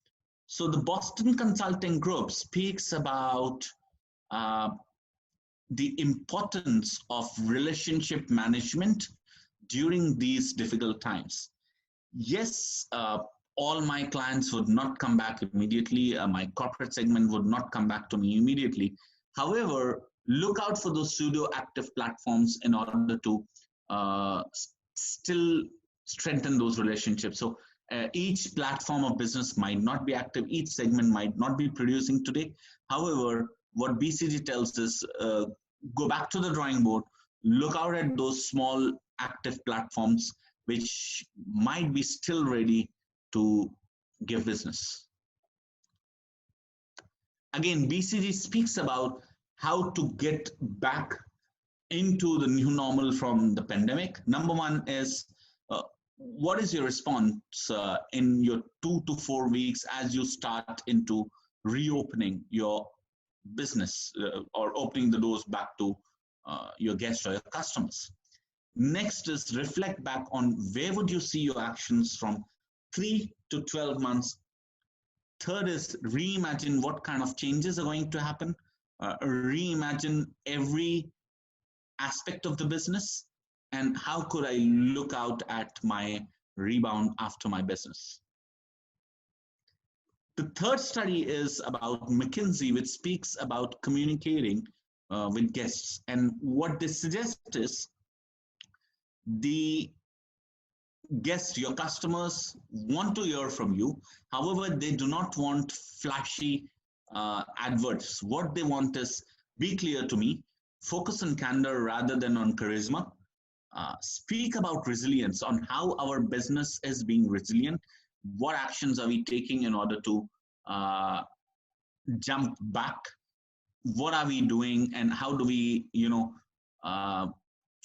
So the Boston Consulting Group speaks about the importance of relationship management during these difficult times. Yes, all my clients would not come back immediately. My corporate segment would not come back to me immediately. However, look out for those pseudo-active platforms in order to still strengthen those relationships. So each platform of business might not be active, each segment might not be producing today. However, what BCG tells us, go back to the drawing board, look out at those small active platforms which might be still ready to give business. Again, BCG speaks about how to get back into the new normal from the pandemic. Number one is, what is your response in your 2 to 4 weeks as you start into reopening your business or opening the doors back to your guests or your customers. Next is reflect back on where would you see your actions from 3 to 12 months. Third is reimagine what kind of changes are going to happen. Reimagine every aspect of the business and how could I look out at my rebound after my business. The third study is about McKinsey, which speaks about communicating with guests. And what they suggest is the guests, your customers, want to hear from you. However, they do not want flashy adverts. What they want is, be clear to me, focus on candor rather than on charisma. Speak about resilience, on how our business is being resilient. What actions are we taking in order to jump back? What are we doing, and how do we,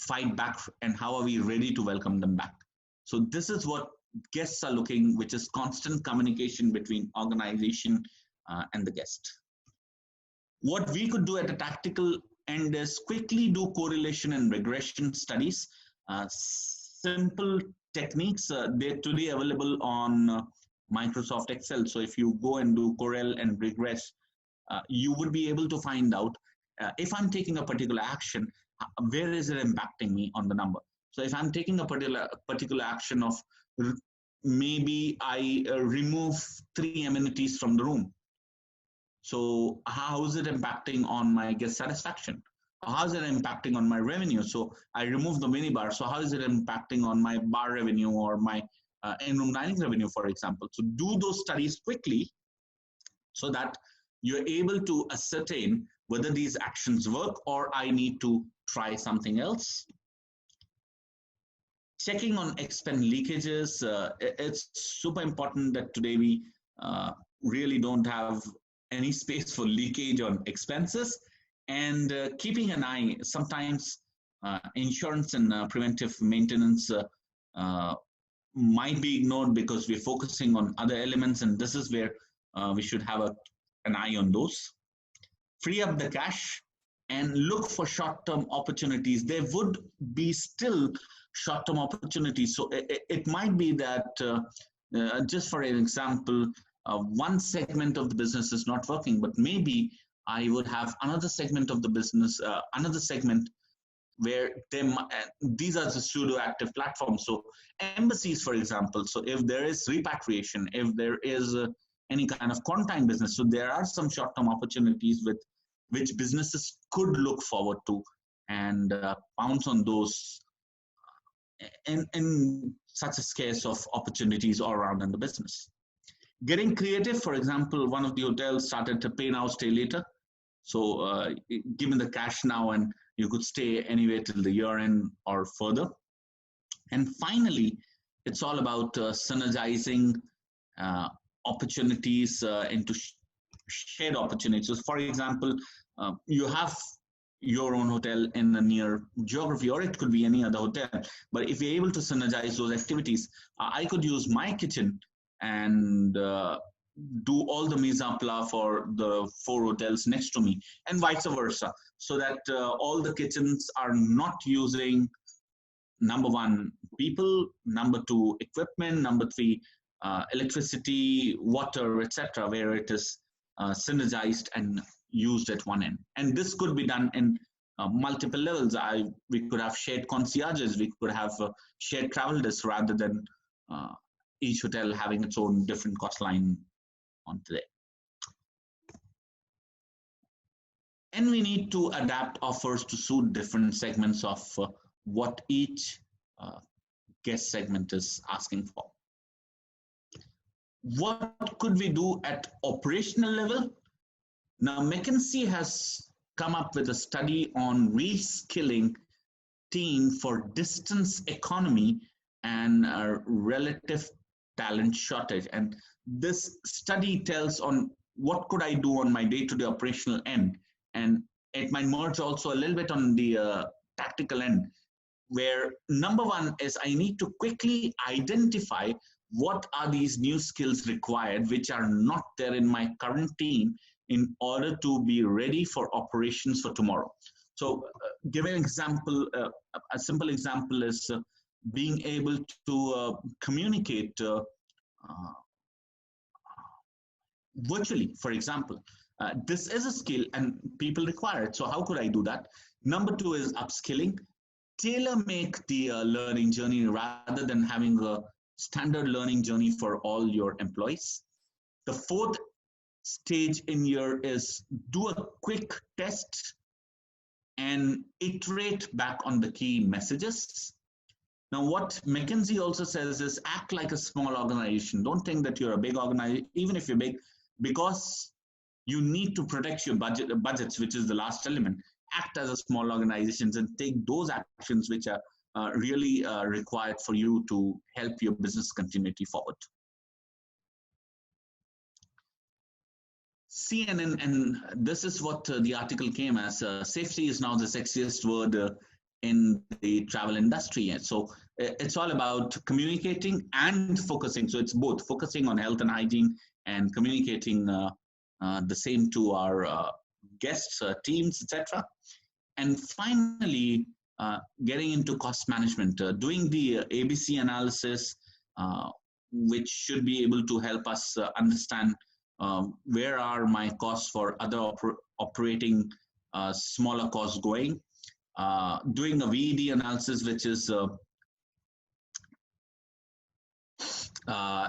fight back, and how are we ready to welcome them back? So this is what guests are looking, which is constant communication between organization and the guest. What we could do at a tactical end is quickly do correlation and regression studies. Simple techniques, they're today available on Microsoft Excel. So if you go and do correl and regress, you would be able to find out if I'm taking a particular action, where is it impacting me on the number? So if I'm taking a particular action of maybe I remove 3 amenities from the room. So how is it impacting on my guest satisfaction? How is it impacting on my revenue? So I remove the minibar. So how is it impacting on my bar revenue or my in-room dining revenue, for example? So do those studies quickly so that you're able to ascertain whether these actions work or I need to try something else. Checking on expense leakages. It's super important that today we really don't have any space for leakage on expenses, and keeping an eye. Sometimes insurance and preventive maintenance might be ignored because we're focusing on other elements, and this is where we should have an eye on those. Free up the cash and look for short-term opportunities. There would be still short-term opportunities. So it might be that, just for an example, one segment of the business is not working, but maybe I would have another segment of the business, another segment where these are the pseudo-active platforms. So embassies, for example, so if there is repatriation, if there is any kind of quarantine business, so there are some short-term opportunities with which businesses could look forward to and pounce on those in such a scarce of opportunities all around in the business. Getting creative, for example, one of the hotels started to pay now, stay later. So given the cash now, and you could stay anywhere till the year end or further. And finally, it's all about synergizing opportunities into shared opportunities. So for example, you have your own hotel in a near Geography, or it could be any other hotel. But if you're able to synergize those activities, I could use my kitchen and do all the mise en place for the 4 hotels next to me, and vice versa, so that all the kitchens are not using, number 1, people, number 2, equipment, number 3, electricity, water, etc., where it is synergized and used at one end. And this could be done in multiple levels. We could have shared concierges, we could have shared travel desks, rather than each hotel having its own different cost line on today. And we need to adapt offers to suit different segments of what each guest segment is asking for. What could we do at operational level? Now, McKinsey has come up with a study on reskilling team for distance economy and relative talent shortage. And this study tells on what could I do on my day-to-day operational end. And it might merge also a little bit on the tactical end, where number 1 is I need to quickly identify what are these new skills required which are not there in my current team in order to be ready for operations for tomorrow. So giving an example, a simple example is being able to communicate virtually, for example. This is a skill and people require it. So how could I do that? Number two is upskilling. Tailor make the learning journey rather than having a standard learning journey for all your employees. The fourth stage in here is do a quick test and iterate back on the key messages. Now, what McKinsey also says is act like a small organization. Don't think that you're a big organization, even if you're big, because you need to protect your budgets, which is the last element. Act as a small organization and take those actions which are really required for you to help your business continuity forward. See, and this is what the article came as. Safety is now the sexiest word in the travel industry. And so it's all about communicating and focusing. So it's both focusing on health and hygiene and communicating the same to our guests, teams, etc. And finally, getting into cost management, doing the ABC analysis, which should be able to help us understand where are my costs for other operating smaller costs going. Doing a VED analysis, which is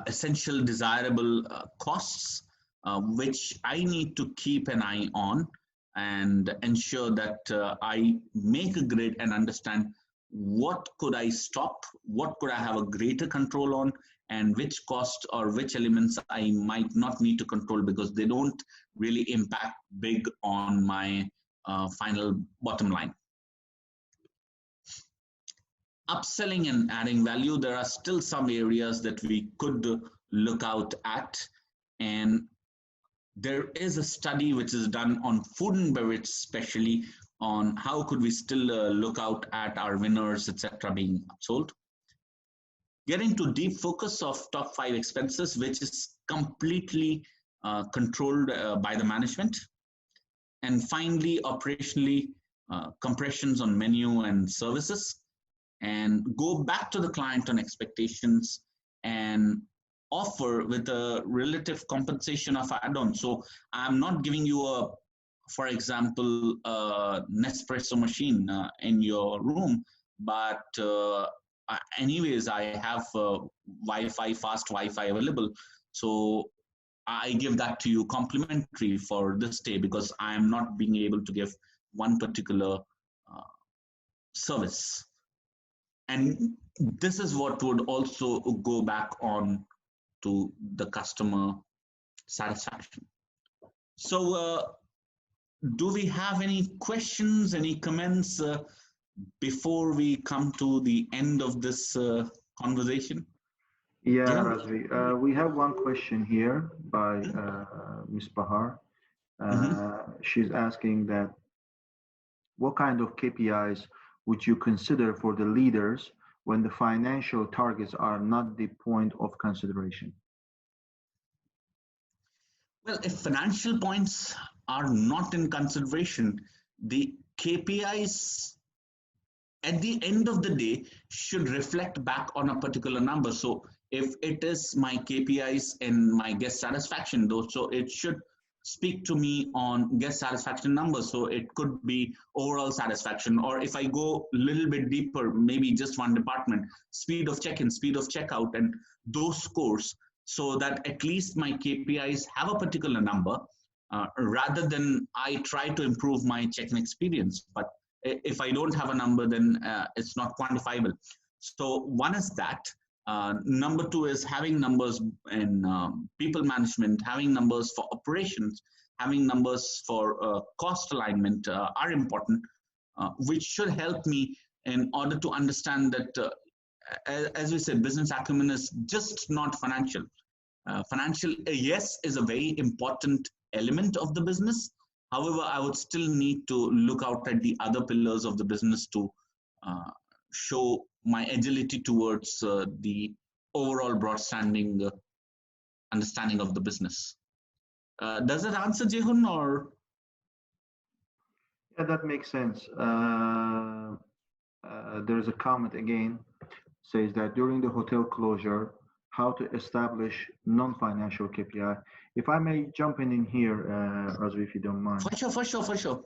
essential desirable costs, which I need to keep an eye on and ensure that I make a grid and understand what could I stop, what could I have a greater control on, and which cost or which elements I might not need to control because they don't really impact big on my final bottom line. Upselling and adding value, there are still some areas that we could look out at, and there is a study which is done on food and beverage, especially on how could we still look out at our winners, etc., being upsold. Getting to deep focus of top 5 expenses, which is completely controlled by the management. And finally, operationally, compressions on menu and services, and go back to the client on expectations and offer with a relative compensation of add-on. So I'm not giving you a, for example, a Nespresso machine in your room, but anyways, I have Wi-Fi, fast Wi-Fi available. So I give that to you complimentary for this day because I am not being able to give one particular service. And this is what would also go back on to the customer satisfaction. So do we have any questions, any comments before we come to the end of this conversation? Yeah, Razvi, we have one question here by Ms. Bahar. She's asking that what kind of KPIs would you consider for the leaders when the financial targets are not the point of consideration? Well, if financial points are not in consideration, the KPIs at the end of the day should reflect back on a particular number. So if it is my KPIs and my guest satisfaction, though, so it should speak to me on guest satisfaction numbers. So it could be overall satisfaction, or if I go a little bit deeper, maybe just one department, speed of check-in, speed of checkout, and those scores, so that at least my KPIs have a particular number, rather than I try to improve my check-in experience. But if I don't have a number, then it's not quantifiable. So one is that. Number two is having numbers in people management, having numbers for operations, having numbers for cost alignment are important, which should help me in order to understand that, as we said, business acumen is just not financial. Financial, yes, is a very important element of the business. However, I would still need to look out at the other pillars of the business to show my agility towards the overall broad understanding of the business. Does that answer, Jehun, or? Yeah, that makes sense. There's a comment again, says that during the hotel closure, how to establish non-financial KPI. If I may jump in here, Razvi, if you don't mind. For sure.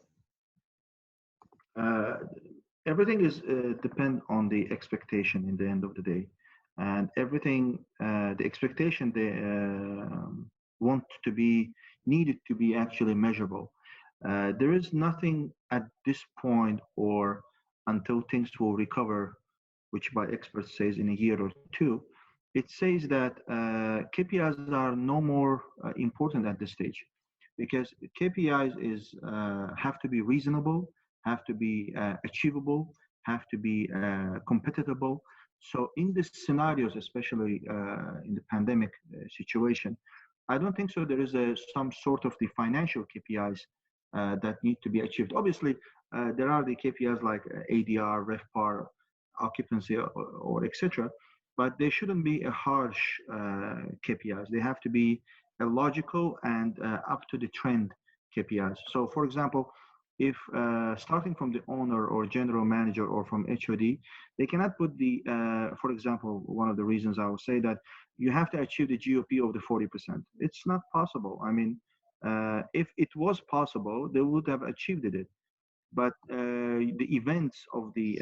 Everything is depend on the expectation in the end of the day, and everything the expectation they want to be needed to be actually measurable. There is nothing at this point or until things will recover, which by experts says in a year or two. It says that KPIs are no more important at this stage, because KPIs is have to be reasonable, have to be achievable, have to be competitable. So in these scenarios, especially in the pandemic situation, I don't think so. There is some sort of the financial KPIs that need to be achieved. Obviously, there are the KPIs like ADR, RevPAR, occupancy, or etc. But they shouldn't be a harsh KPIs. They have to be a logical and up to the trend KPIs. So, for example, if starting from the owner or general manager or from HOD, they cannot put the, for example, one of the reasons I will say that you have to achieve the GOP of the 40%. It's not possible. I mean, if it was possible, they would have achieved it. But the events of the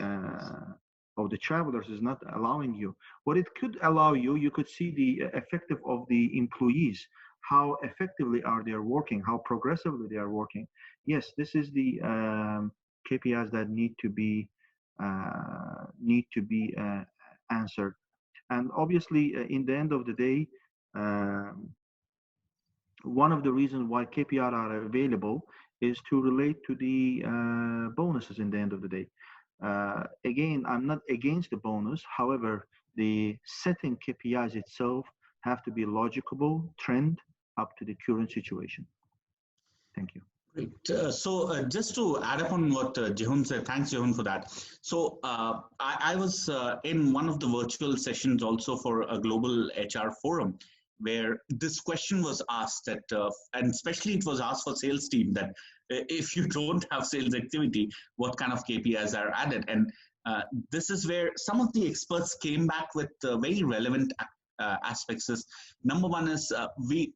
travelers is not allowing you. What it could allow you, you could see the effective of the employees, how effectively are they working, how progressively they are working. Yes, this is the KPIs that need to be answered. And obviously, in the end of the day, one of the reasons why KPI are available is to relate to the bonuses in the end of the day. Again, I'm not against the bonus. However, the setting KPIs itself have to be logical, trend up to the current situation. Thank you. Great. So just to add upon what Jehun said, thanks Jehun for that. So I was in one of the virtual sessions also for a global HR forum, where this question was asked that, and especially it was asked for sales team, that if you don't have sales activity, what kind of KPIs are added? And this is where some of the experts came back with very relevant aspects. Number one is we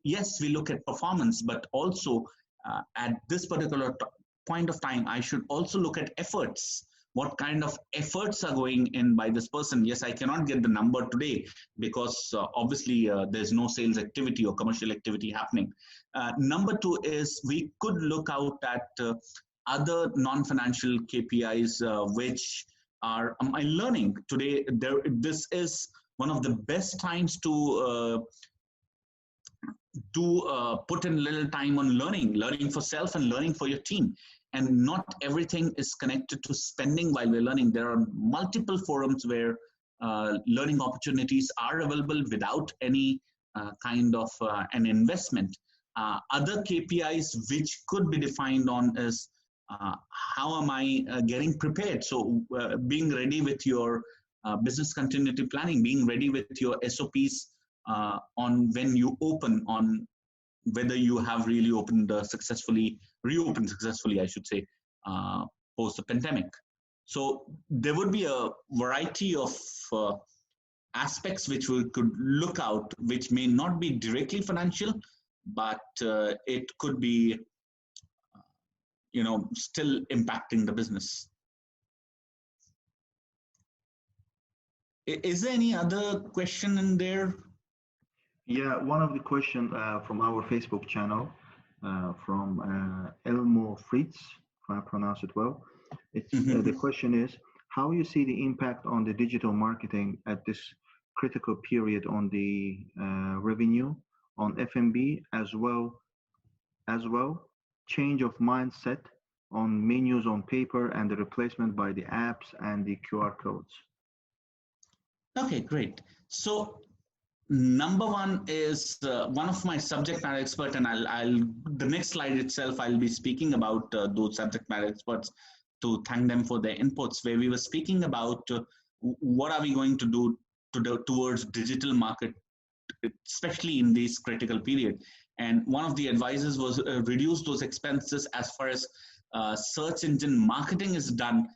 look at performance, but also at this particular point of time, I should also look at efforts. What kind of efforts are going in by this person? Yes, I cannot get the number today because obviously there's no sales activity or commercial activity happening. Number two is we could look out at other non-financial KPIs which are my learning. Today, this is one of the best times to put in little time on learning for self and learning for your team. And not everything is connected to spending while we're learning. There are multiple forums where learning opportunities are available without any kind of an investment. Other KPIs which could be defined on is how am I getting prepared? So being ready with your business continuity planning, being ready with your SOPs on when you open, on whether you have really reopened successfully, I should say, post the pandemic. So there would be a variety of aspects which we could look out, which may not be directly financial, but it could be, still impacting the business. Is there any other question in there? Yeah, one of the questions from our Facebook channel from Elmo Fritz, if I pronounce it well. It's the question is, how you see the impact on the digital marketing at this critical period on the revenue, on F&B as well, change of mindset on menus on paper and the replacement by the apps and the QR codes. Okay, great. So number one is one of my subject matter experts, and I'll the next slide itself, I'll be speaking about those subject matter experts to thank them for their inputs, where we were speaking about what are we going to do towards digital market, especially in this critical period. And one of the advices was reduce those expenses as far as search engine marketing is done.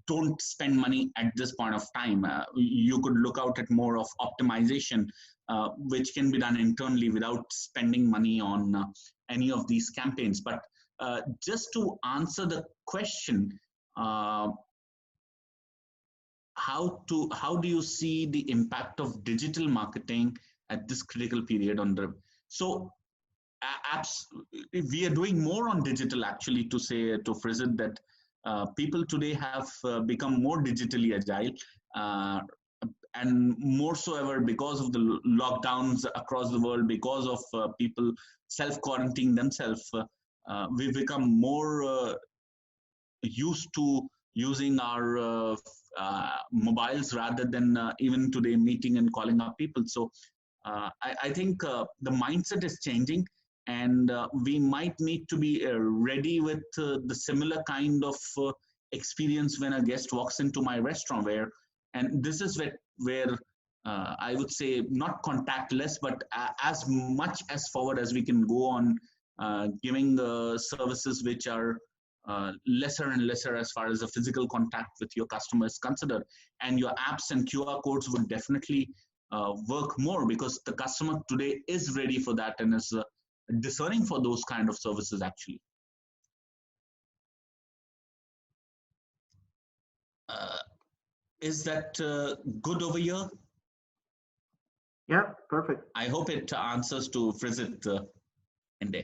Don't spend money at this point of time. You could look out at more of optimization, which can be done internally without spending money on any of these campaigns. But just to answer the question, how do you see the impact of digital marketing at this critical period on the, so apps, we are doing more on digital, actually, to say, to phrase it, that people today have become more digitally agile, and more so ever because of the lockdowns across the world, because of people self-quarantining themselves. We've become more used to using our mobiles rather than even today meeting and calling up people. So I think the mindset is changing, and we might need to be ready with the similar kind of experience when a guest walks into my restaurant, and this is where I would say not contactless, but as much as forward as we can go on giving services which are lesser and lesser as far as the physical contact with your customer is considered. And your apps and QR codes would definitely work more, because the customer today is ready for that and is discerning for those kind of services, actually. Is that good over here? Yeah, perfect. I hope it answers to Frizit Ende.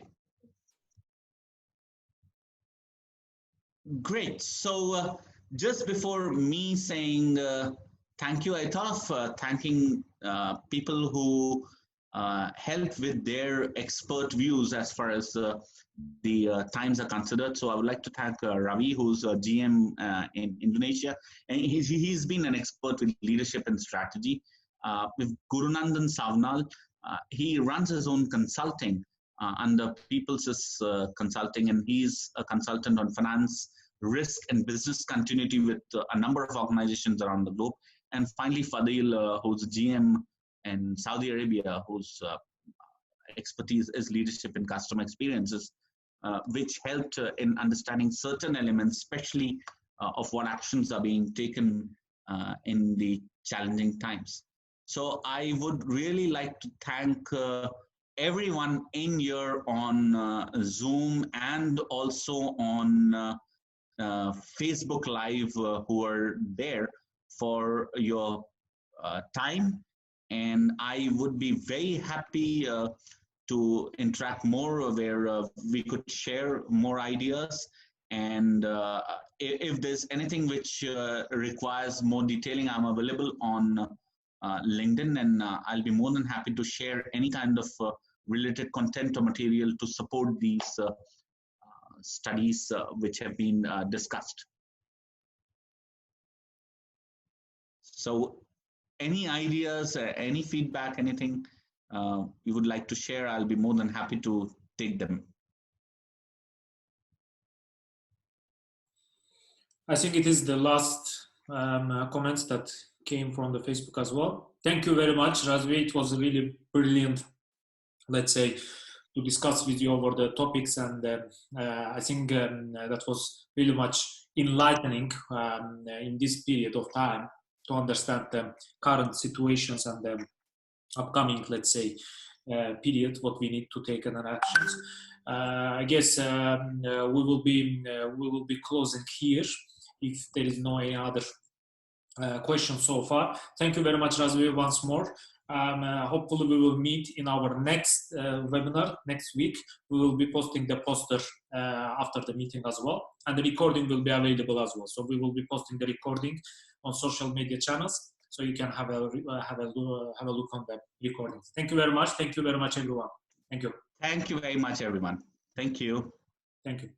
Great. So just before me saying thank you, I thought of thanking people who help with their expert views as far as the times are considered. So I would like to thank Ravi, who's a GM in Indonesia, and he's been an expert with leadership and strategy. With Gurunandan Savnal, he runs his own consulting under People's Consulting, and he's a consultant on finance, risk, and business continuity with a number of organizations around the globe. And finally, Fadil, who's a GM in Saudi Arabia, whose expertise is leadership and customer experiences, which helped in understanding certain elements, especially of what actions are being taken in the challenging times. So I would really like to thank everyone in here on Zoom and also on Facebook Live who are there for your time. And I would be very happy to interact more, where we could share more ideas. And if there's anything which requires more detailing, I'm available on LinkedIn, and I'll be more than happy to share any kind of related content or material to support these studies which have been discussed. So any ideas, any feedback, anything you would like to share, I'll be more than happy to take them. I think it is the last comments that came from the Facebook as well. Thank you very much, Razvi. It was really brilliant, let's say, to discuss with you over the topics, and I think that was really much enlightening in this period of time to understand the current situations and the upcoming, let's say, period, what we need to take in actions. I guess we will be closing here if there is no any other question so far. Thank you very much, Razvi, once more. Hopefully we will meet in our next webinar next week. We will be posting the poster after the meeting as well, and the recording will be available as well. So we will be posting the recording on social media channels, so you can have a look on the recordings. Thank you very much. Thank you very much, everyone. Thank you. Thank you very much, everyone. Thank you. Thank you.